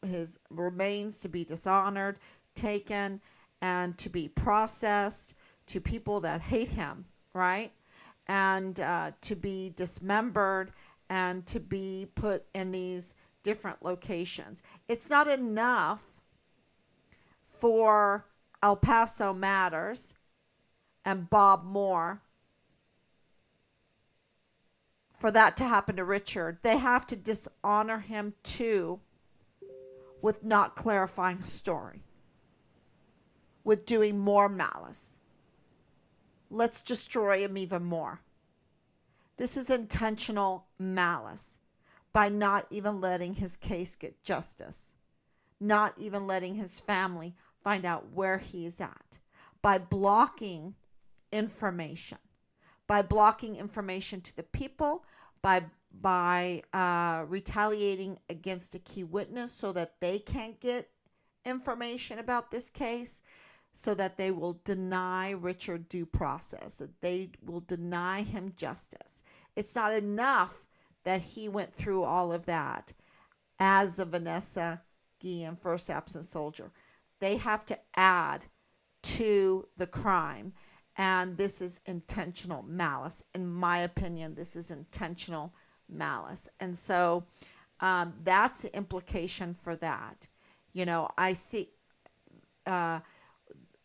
his remains to be dishonored, taken, and to be processed to people that hate him, right? And to be dismembered and to be put in these different locations. It's not enough for El Paso Matters and Bob Moore for that to happen to Richard. They have to dishonor him too with not clarifying the story, with doing more malice. Let's destroy him even more. This is intentional malice by not even letting his case get justice, not even letting his family find out where he's at, by blocking information, to the people, by retaliating against a key witness so that they can't get information about this case, so that they will deny Richard due process, that they will deny him justice. It's not enough that he went through all of that as a Vanessa Guillen first absent soldier. They have to add to the crime. And this is intentional malice. In my opinion, this is intentional malice. And so that's the implication for that. I see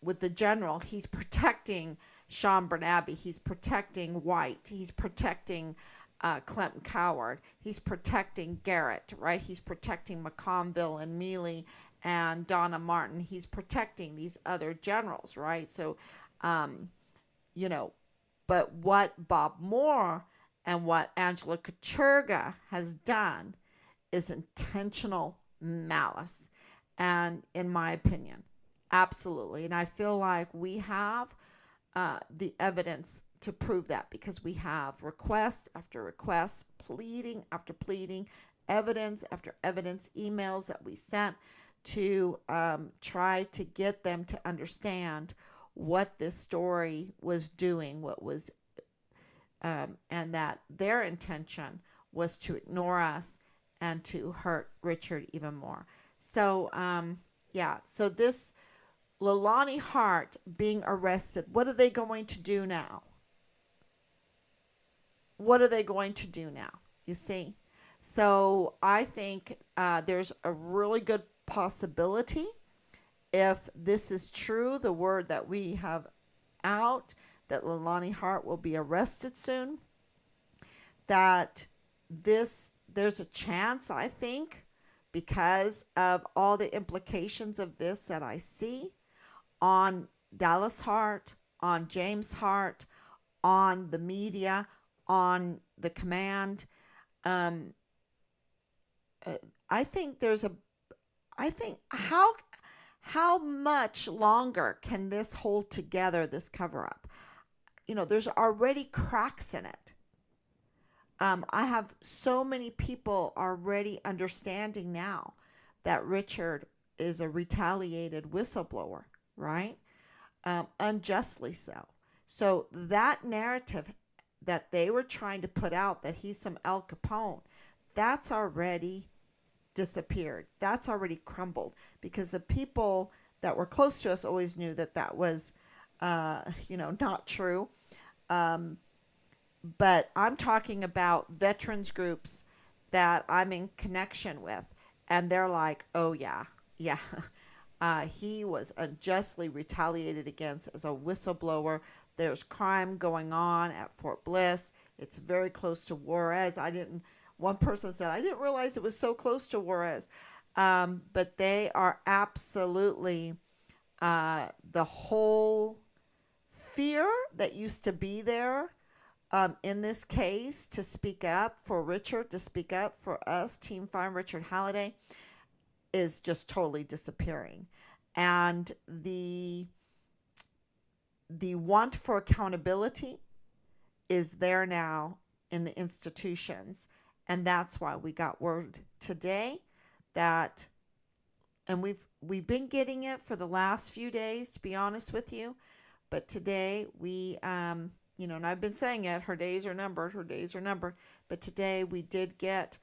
with the general, he's protecting Sean Bernabe. He's protecting White. He's protecting Clinton Coward. He's protecting Garrett, right? He's protecting McConville and Mealy and Donna Martin. He's protecting these other generals, right? So, but what Bob Moore and what Angela Kacherga has done is intentional malice. And in my opinion, absolutely. And I feel like we have the evidence to prove that because we have request after request, pleading after pleading, evidence after evidence, emails that we sent to try to get them to understand what this story was doing, what was, and that their intention was to ignore us and to hurt Richard even more. So, yeah, so this Leilani Hart being arrested, what are they going to do now? What are they going to do now? You see? So I think there's a really good possibility, if this is true, the word that we have out, that Leilani Hart will be arrested soon, that there's a chance, I think, because of all the implications of this that I see on Dallas Hart, on James Hart, on the media, on the command. Um, I think there's a. I think how much longer can this hold together? This cover up. There's already cracks in it. I have so many people already understanding now that Richard is a retaliated whistleblower, right? Unjustly so. So that narrative that they were trying to put out, that he's some Al Capone, that's already disappeared. That's already crumbled because the people that were close to us always knew that that was, not true. Um, but I'm talking about veterans groups that I'm in connection with, and they're like, oh, yeah, yeah. He was unjustly retaliated against as a whistleblower. There's crime going on at Fort Bliss. It's very close to Juarez. One person said, I didn't realize it was so close to Juarez. But they are absolutely, the whole fear that used to be there, in this case, to speak up for Richard, to speak up for us, Team Find Richard Halliday, is just totally disappearing. And the want for accountability is there now in the institutions. And that's why we got word today that, and we've been getting it for the last few days, to be honest with you, but today we, and I've been saying it, her days are numbered, her days are numbered, but today we did get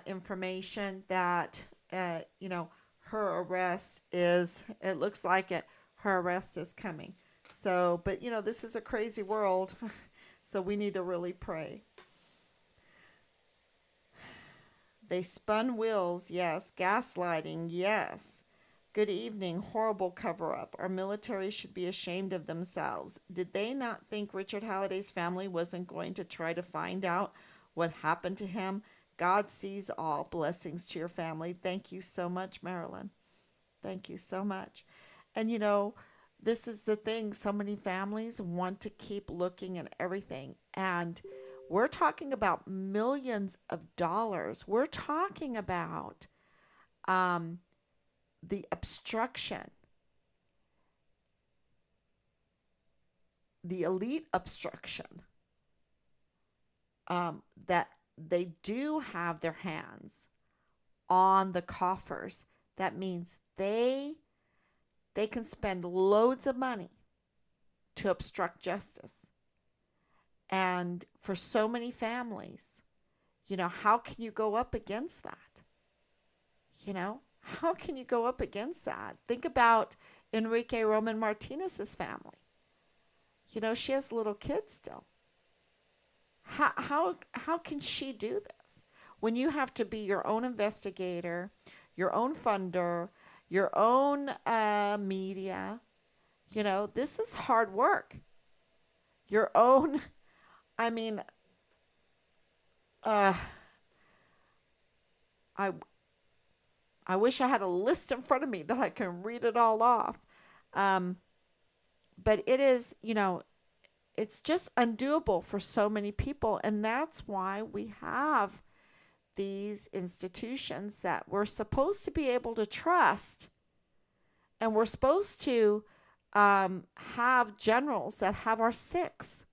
information that, her arrest is, it looks like it, her arrest is coming. So, but this is a crazy world, so we need to really pray. They spun wheels, yes. Gaslighting, yes. Good evening. Horrible cover up. Our military should be ashamed of themselves. Did they not think Richard Halliday's family wasn't going to try to find out what happened to him? God sees all. Blessings to your family. Thank you so much, Marilyn. Thank you so much. And this is the thing. So many families want to keep looking at everything. And we're talking about millions of dollars. We're talking about um, the obstruction, the elite obstruction, that they do have their hands on the coffers. That means they can spend loads of money to obstruct justice. And for so many families, how can you go up against that? How can you go up against that? Think about Enrique Roman Martinez's family. She has little kids still. How can she do this when you have to be your own investigator, your own funder, your own media? This is hard work. Your own, I mean, uh, I I wish I had a list in front of me that I can read it all off. Um, but it is, it's just undoable for so many people. And that's why we have these institutions that we're supposed to be able to trust, and we're supposed to have generals that have our six,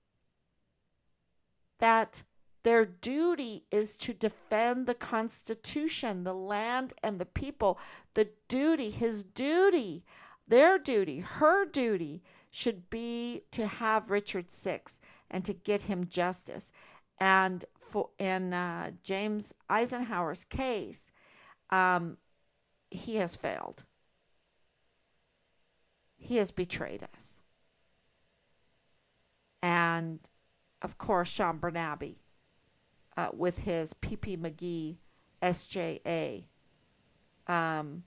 that their duty is to defend the Constitution, the land, and the people. The duty, his duty, their duty, her duty should be to have Richard Six and to get him justice. And in James Eisenhower's case, um, he has failed. He has betrayed us. And of course, Sean Bernabe with his P.P. McGee SJA, um,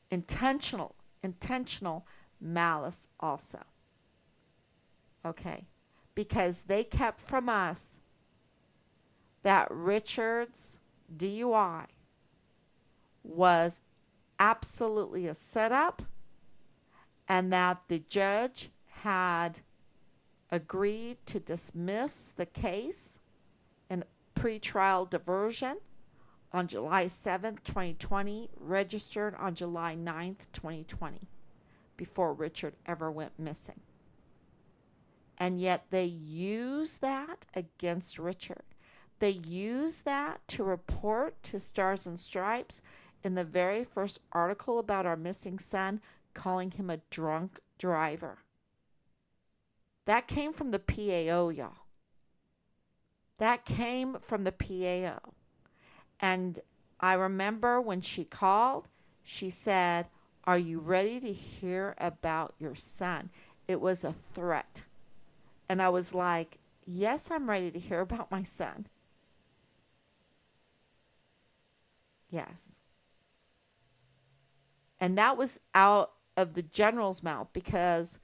intentional malice also. Okay, because they kept from us that Richard's DUI was absolutely a setup, and that the judge had agreed to dismiss the case in pretrial diversion on July 7th, 2020, registered on July 9th, 2020, before Richard ever went missing. And yet they use that against Richard. They use that to report to Stars and Stripes in the very first article about our missing son, calling him a drunk driver. That came from the PAO, y'all. That came from the PAO. And I remember when she called, she said, "Are you ready to hear about your son?" It was a threat. And I was like, yes, I'm ready to hear about my son. Yes. And that was out of the general's mouth, because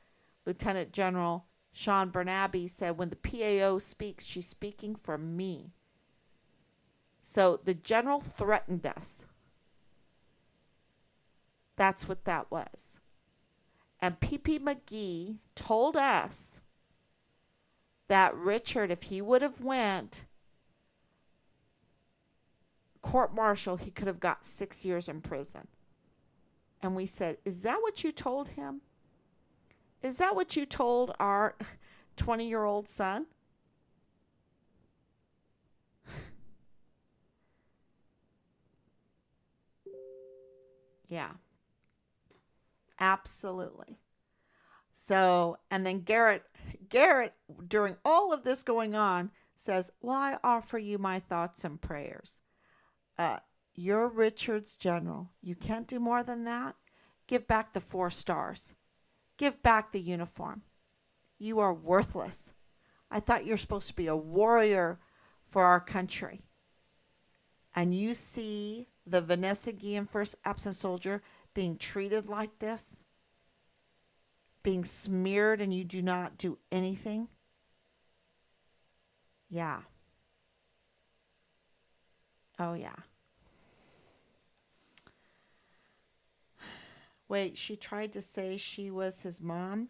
Lieutenant General Sean Bernabe said, when the PAO speaks, she's speaking for me. So the general threatened us. That's what that was. And P.P. McGee told us that Richard, if he would have went court-martial, he could have got 6 years in prison. And we said, is that what you told him? Is that what you told our 20-year-old son? Yeah, absolutely. So, and then Garrett, during all of this going on, says, well, I offer you my thoughts and prayers. Uh, you're Richard's general. You can't do more than that. Give back the 4 stars. Give back the uniform. You are worthless. I thought you're supposed to be a warrior for our country. And you see the Vanessa Guillen First Absent Soldier being treated like this, being smeared, and you do not do anything. Yeah. Oh, yeah. Wait, she tried to say she was his mom?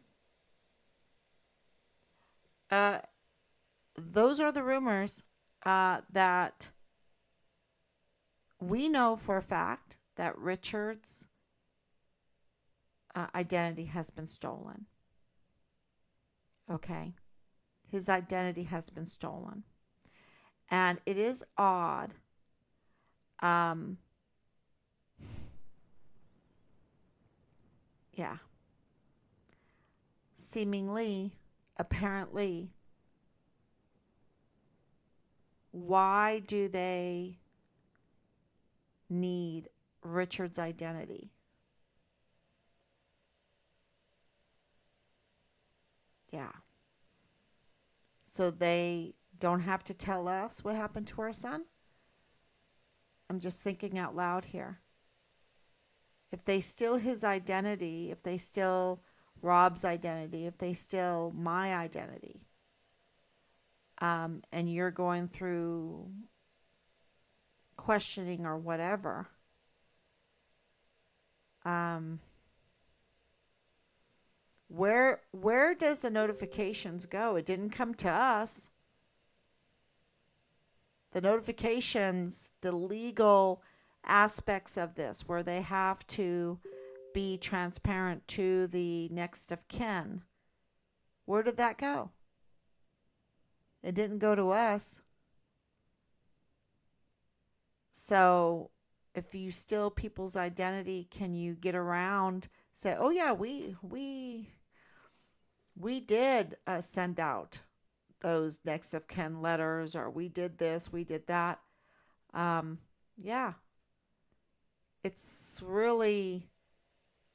Uh, those are the rumors that we know for a fact that Richard's identity has been stolen. Okay? His identity has been stolen. And it is odd. Yeah. Seemingly, apparently, why do they need Richard's identity? Yeah. So they don't have to tell us what happened to our son? I'm just thinking out loud here. If they steal his identity, if they steal Rob's identity, if they steal my identity, and you're going through questioning or whatever, where does the notifications go? It didn't come to us. the notifications, the legal aspects of this, where they have to be transparent to the next of kin, where did that go? It didn't go to us. So if you steal people's identity, can you get around say, "Oh yeah, we did send out those next of kin letters, or we did this, we did that." Um, yeah, it's really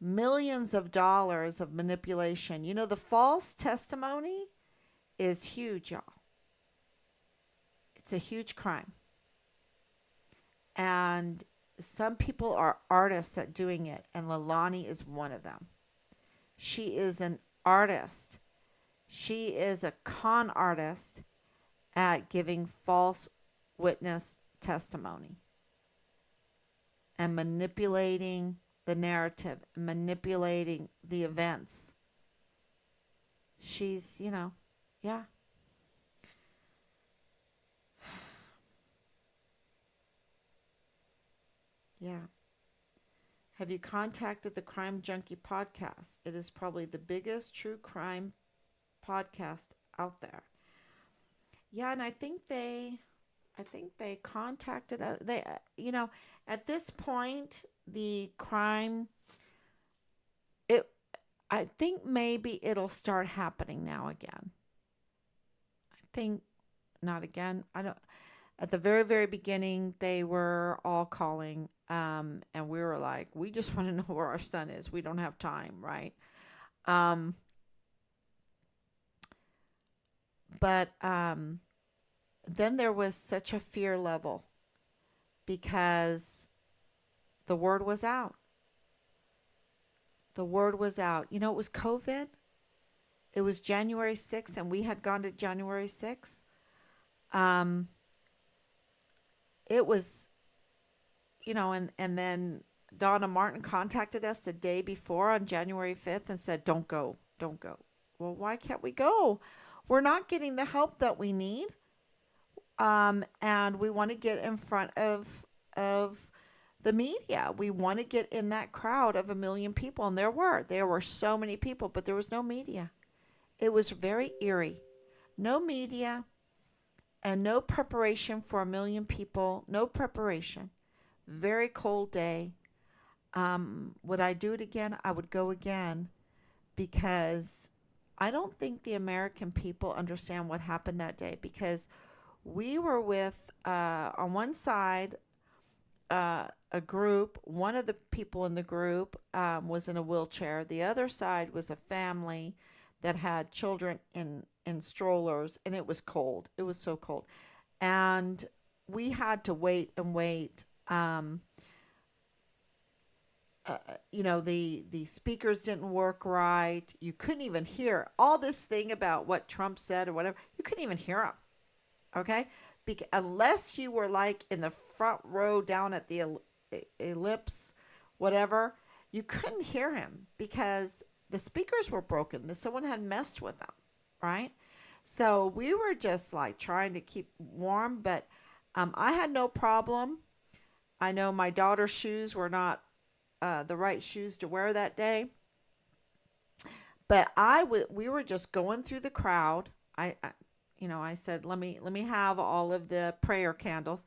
millions of dollars of manipulation. The false testimony is huge, y'all. It's a huge crime. And some people are artists at doing it, and Leilani is one of them. She is an artist. She is a con artist at giving false witness testimony and manipulating the narrative, manipulating the events. She's, yeah, yeah. Have you contacted the Crime Junkie podcast? It is probably the biggest true crime podcast out there. Yeah, and I think they contacted they at this point the crime it I think maybe it'll start happening now again. I think not again. I don't At the very very beginning they were all calling and we were like we just want to know where our son is. We don't have time, right? Um but then there was such a fear level because the word was out. The word was out. It was COVID. It was January 6th, and we had gone to January 6th. Um, it was, and then Donna Martin contacted us the day before on January 5th and said, don't go, don't go. Well, why can't we go? We're not getting the help that we need. And we want to get in front of the media. We want to get in that crowd of 1 million people. And there were so many people, but there was no media. It was very eerie. No media and no preparation for 1 million people. No preparation. Very cold day. Would I do it again? I would go again because I don't think the American people understand what happened that day because we were with, on one side, a group. One of the people in the group was in a wheelchair. The other side was a family that had children in strollers, and it was cold. It was so cold. And we had to wait and wait. The speakers didn't work right. You couldn't even hear all this thing about what Trump said or whatever. You couldn't even hear him. Okay, unless you were like in the front row down at the ellipse, whatever, you couldn't hear him because the speakers were broken. Someone had messed with them, right? So we were just like trying to keep warm, but I had no problem. I know my daughter's shoes were not the right shoes to wear that day, but we were just going through the crowd. I said, let me have all of the prayer candles.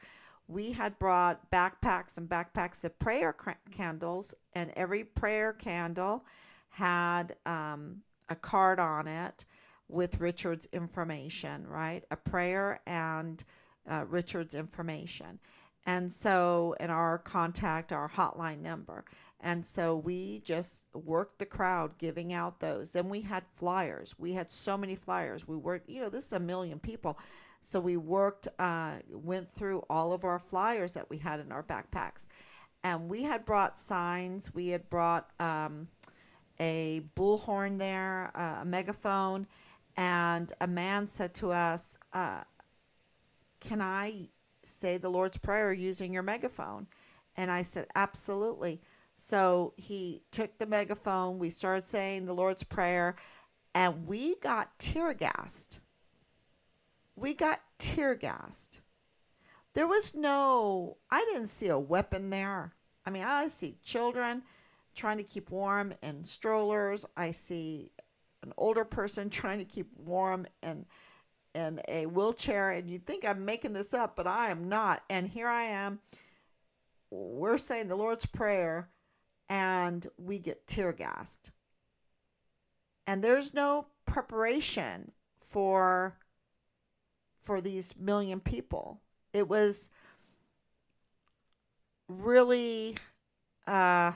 We had brought backpacks and backpacks of prayer candles, and every prayer candle had a card on it with Richard's information, right? A prayer and Richard's information. And so, and our hotline number. And so we just worked the crowd giving out those. And we had flyers. We had so many flyers. We worked, this is 1 million people. So we went through all of our flyers that we had in our backpacks. And we had brought signs. We had brought a bullhorn there, a megaphone. And a man said to us, can I say the Lord's Prayer using your megaphone? And I said, absolutely. So he took the megaphone. We started saying the Lord's Prayer, and we got tear gassed. We got tear gassed. There was no, I didn't see a weapon there. I mean, I see children trying to keep warm in strollers. I see an older person trying to keep warm in a wheelchair. And you'd think I'm making this up, but I am not. And here I am. We're saying the Lord's Prayer and we get tear gassed. And there's no preparation for for these million people. It was really uh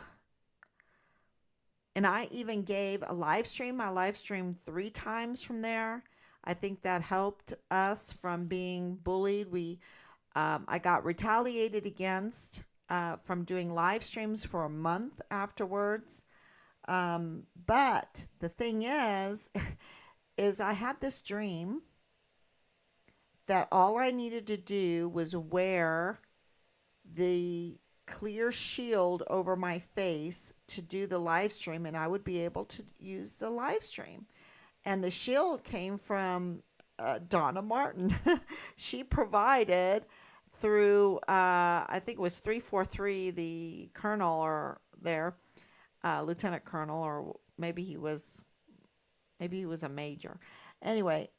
and I even gave a live stream. I live streamed 3 times from there. I think that helped us from being bullied. I got retaliated against from doing live streams for a month afterwards. But the thing is, is I had this dream that all I needed to do was wear the clear shield over my face to do the live stream, and I would be able to use the live stream. And the shield came from Donna Martin. She provided through, I think it was 343, the colonel or there, lieutenant colonel, or maybe he was a major. Anyway,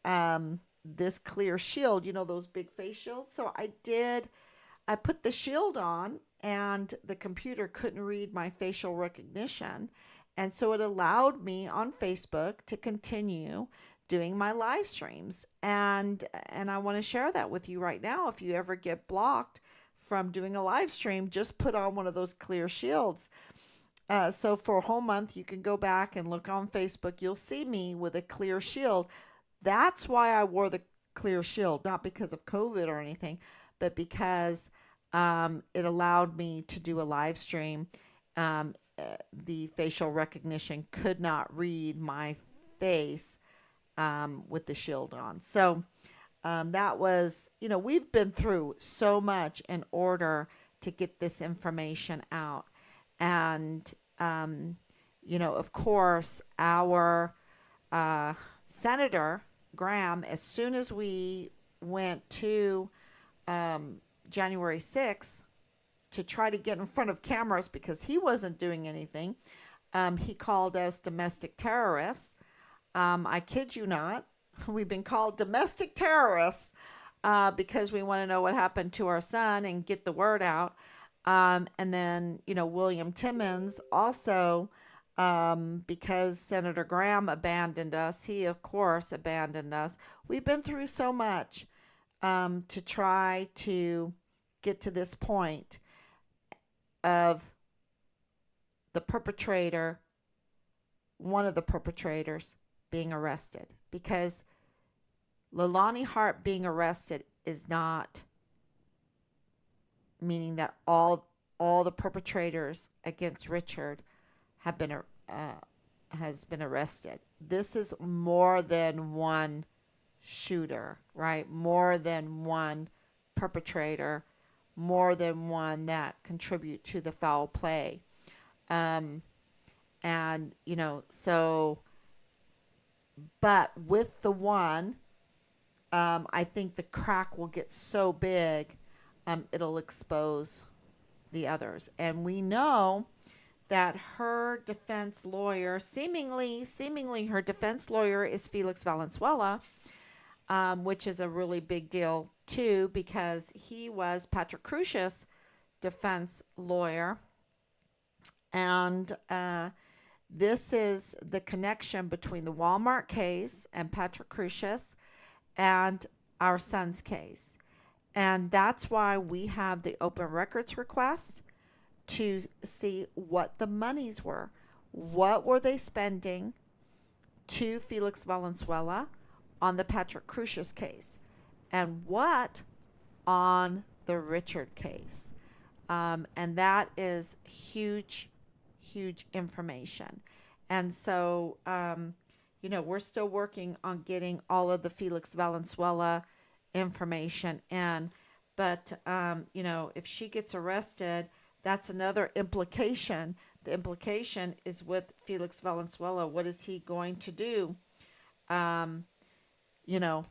this clear shield, those big face shields. So I put the shield on and the computer couldn't read my facial recognition. And so it allowed me on Facebook to continue doing my live streams. And I want to share that with you right now. If you ever get blocked from doing a live stream, just put on one of those clear shields. So for a whole month, you can go back and look on Facebook. You'll see me with a clear shield. That's why I wore the clear shield, not because of COVID or anything, but because it allowed me to do a live stream. The facial recognition could not read my face with the shield on. So that was, we've been through so much in order to get this information out. And, of course, our Senator Graham, as soon as we went to January 6th to try to get in front of cameras because he wasn't doing anything, he called us domestic terrorists. I kid you not. We've been called domestic terrorists because we want to know what happened to our son and get the word out. And then, William Timmons also, because Senator Graham abandoned us, he, of course, abandoned us. We've been through so much to try to get to this point of the perpetrator, one of the perpetrators, being arrested. Because Leilani Hart being arrested is not meaning that all the perpetrators against Richard have been has been arrested. This is more than one shooter, right? More than one perpetrator, more than one that contribute to the foul play. Um, and so, but with the one, I think the crack will get so big, it'll expose the others. And we know that her defense lawyer, seemingly her defense lawyer is Felix Valenzuela, which is a really big deal too, because he was Patrick Crucius' defense lawyer. And this is the connection between the Walmart case and Patrick Crucius and our son's case. And that's why we have the open records request to see what the monies were. What were they spending to Felix Valenzuela on the Patrick Crucius case? And what on the Richard case? And that is huge, huge information. And so, we're still working on getting all of the Felix Valenzuela information in. But, if she gets arrested, that's another implication. The implication is with Felix Valenzuela. What is he going to do? Um, you know,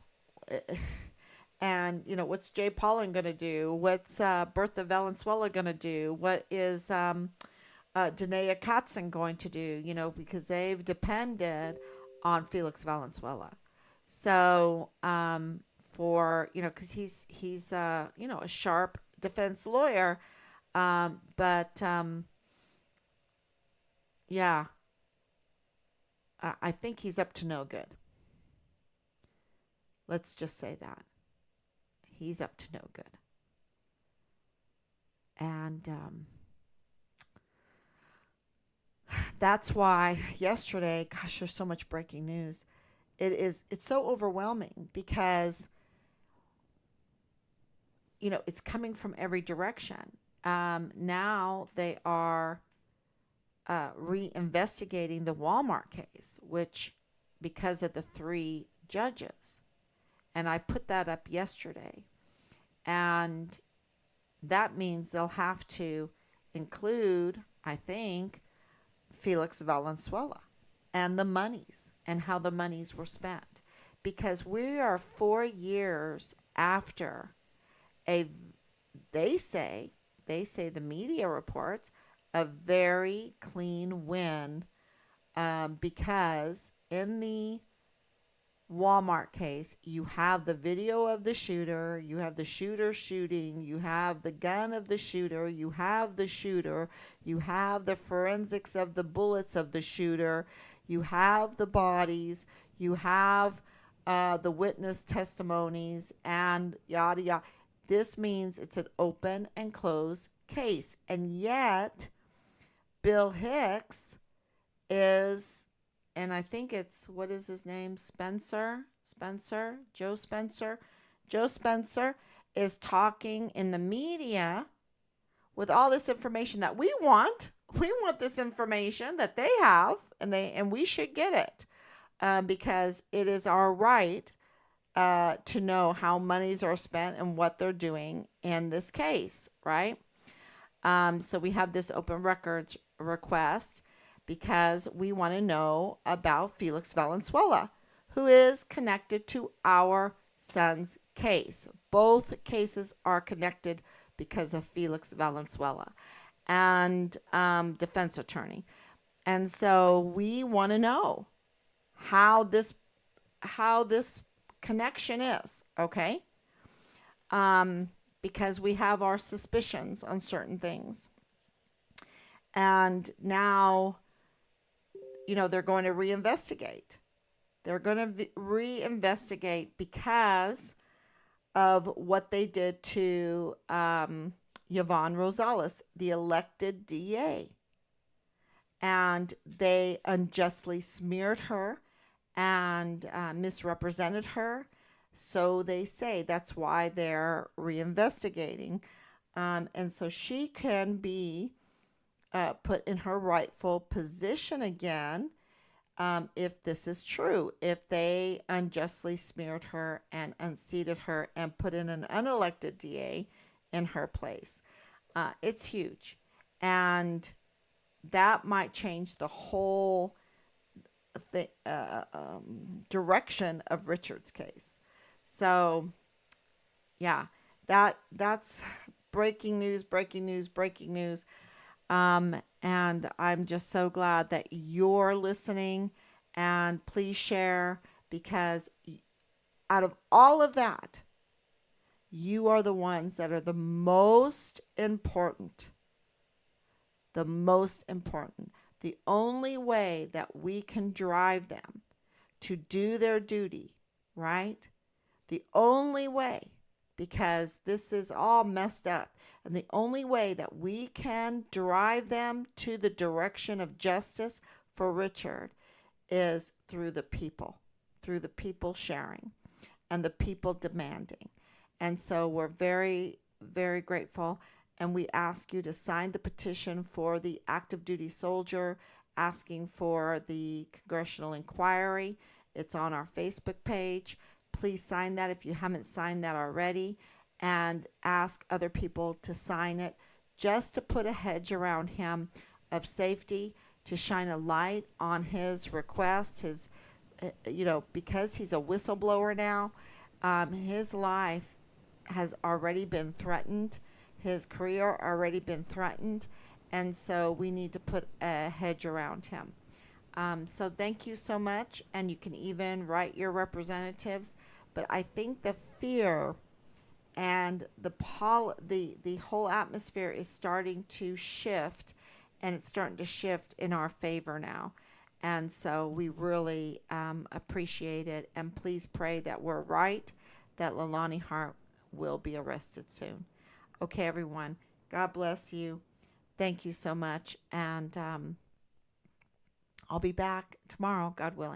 And, what's Jay Pollan going to do? What's Bertha Valenzuela going to do? What is Danae Katzen going to do? Because they've depended on Felix Valenzuela. So, because he's a sharp defense lawyer. But yeah, I think he's up to no good. Let's just say that. He's up to no good. And that's why yesterday, gosh, there's so much breaking news. It's so overwhelming because, it's coming from every direction. Now they are reinvestigating the Walmart case, which, because of the 3 judges. And I put that up yesterday. And that means they'll have to include, I think, Felix Valenzuela and the monies and how the monies were spent. Because we are 4 years after they say the media reports, a very clean win, because in the Walmart case, you have the video of the shooter, you have the shooter shooting, you have the gun of the shooter, you have the shooter, you have the forensics of the bullets of the shooter, you have the bodies, you have the witness testimonies, and yada yada. This means it's an open and closed case. And yet, Bill Hicks is, and I think it's, what is his name? Joe Spencer is talking in the media with all this information that we want. We want this information that they have, and we should get it, because it is our right to know how monies are spent and what they're doing in this case, right? So we have this open records request because we want to know about Felix Valenzuela, who is connected to our son's case. Both cases are connected because of Felix Valenzuela and defense attorney. And so we want to know how this connection is, okay? Because we have our suspicions on certain things. And now, they're going to reinvestigate. They're going to reinvestigate because of what they did to Yvonne Rosales, the elected DA. And they unjustly smeared her and misrepresented her. So they say that's why they're reinvestigating. And so she can be put in her rightful position again, if this is true, if they unjustly smeared her and unseated her and put in an unelected DA in her place. It's huge. And that might change the whole direction of Richard's case. So, yeah, that's breaking news. And I'm just so glad that you're listening, and please share, because out of all of that, you are the ones that are the most important. The most important. The only way that we can drive them to do their duty, right? The only way, because this is all messed up. And the only way that we can drive them to the direction of justice for Richard is through the people sharing and the people demanding. And so we're very, very grateful. And we ask you to sign the petition for the active duty soldier, asking for the congressional inquiry. It's on our Facebook page. Please sign that if you haven't signed that already, and ask other people to sign it, just to put a hedge around him of safety, to shine a light on his request, because he's a whistleblower now. His life has already been threatened, his career already been threatened, and so we need to put a hedge around him. So thank you so much, and you can even write your representatives. But I think the fear and the whole atmosphere is starting to shift, and it's starting to shift in our favor now. And so we really appreciate it, and please pray that we're right, that Leilani Hart will be arrested soon. Okay, everyone. God bless you. Thank you so much, and I'll be back tomorrow, God willing.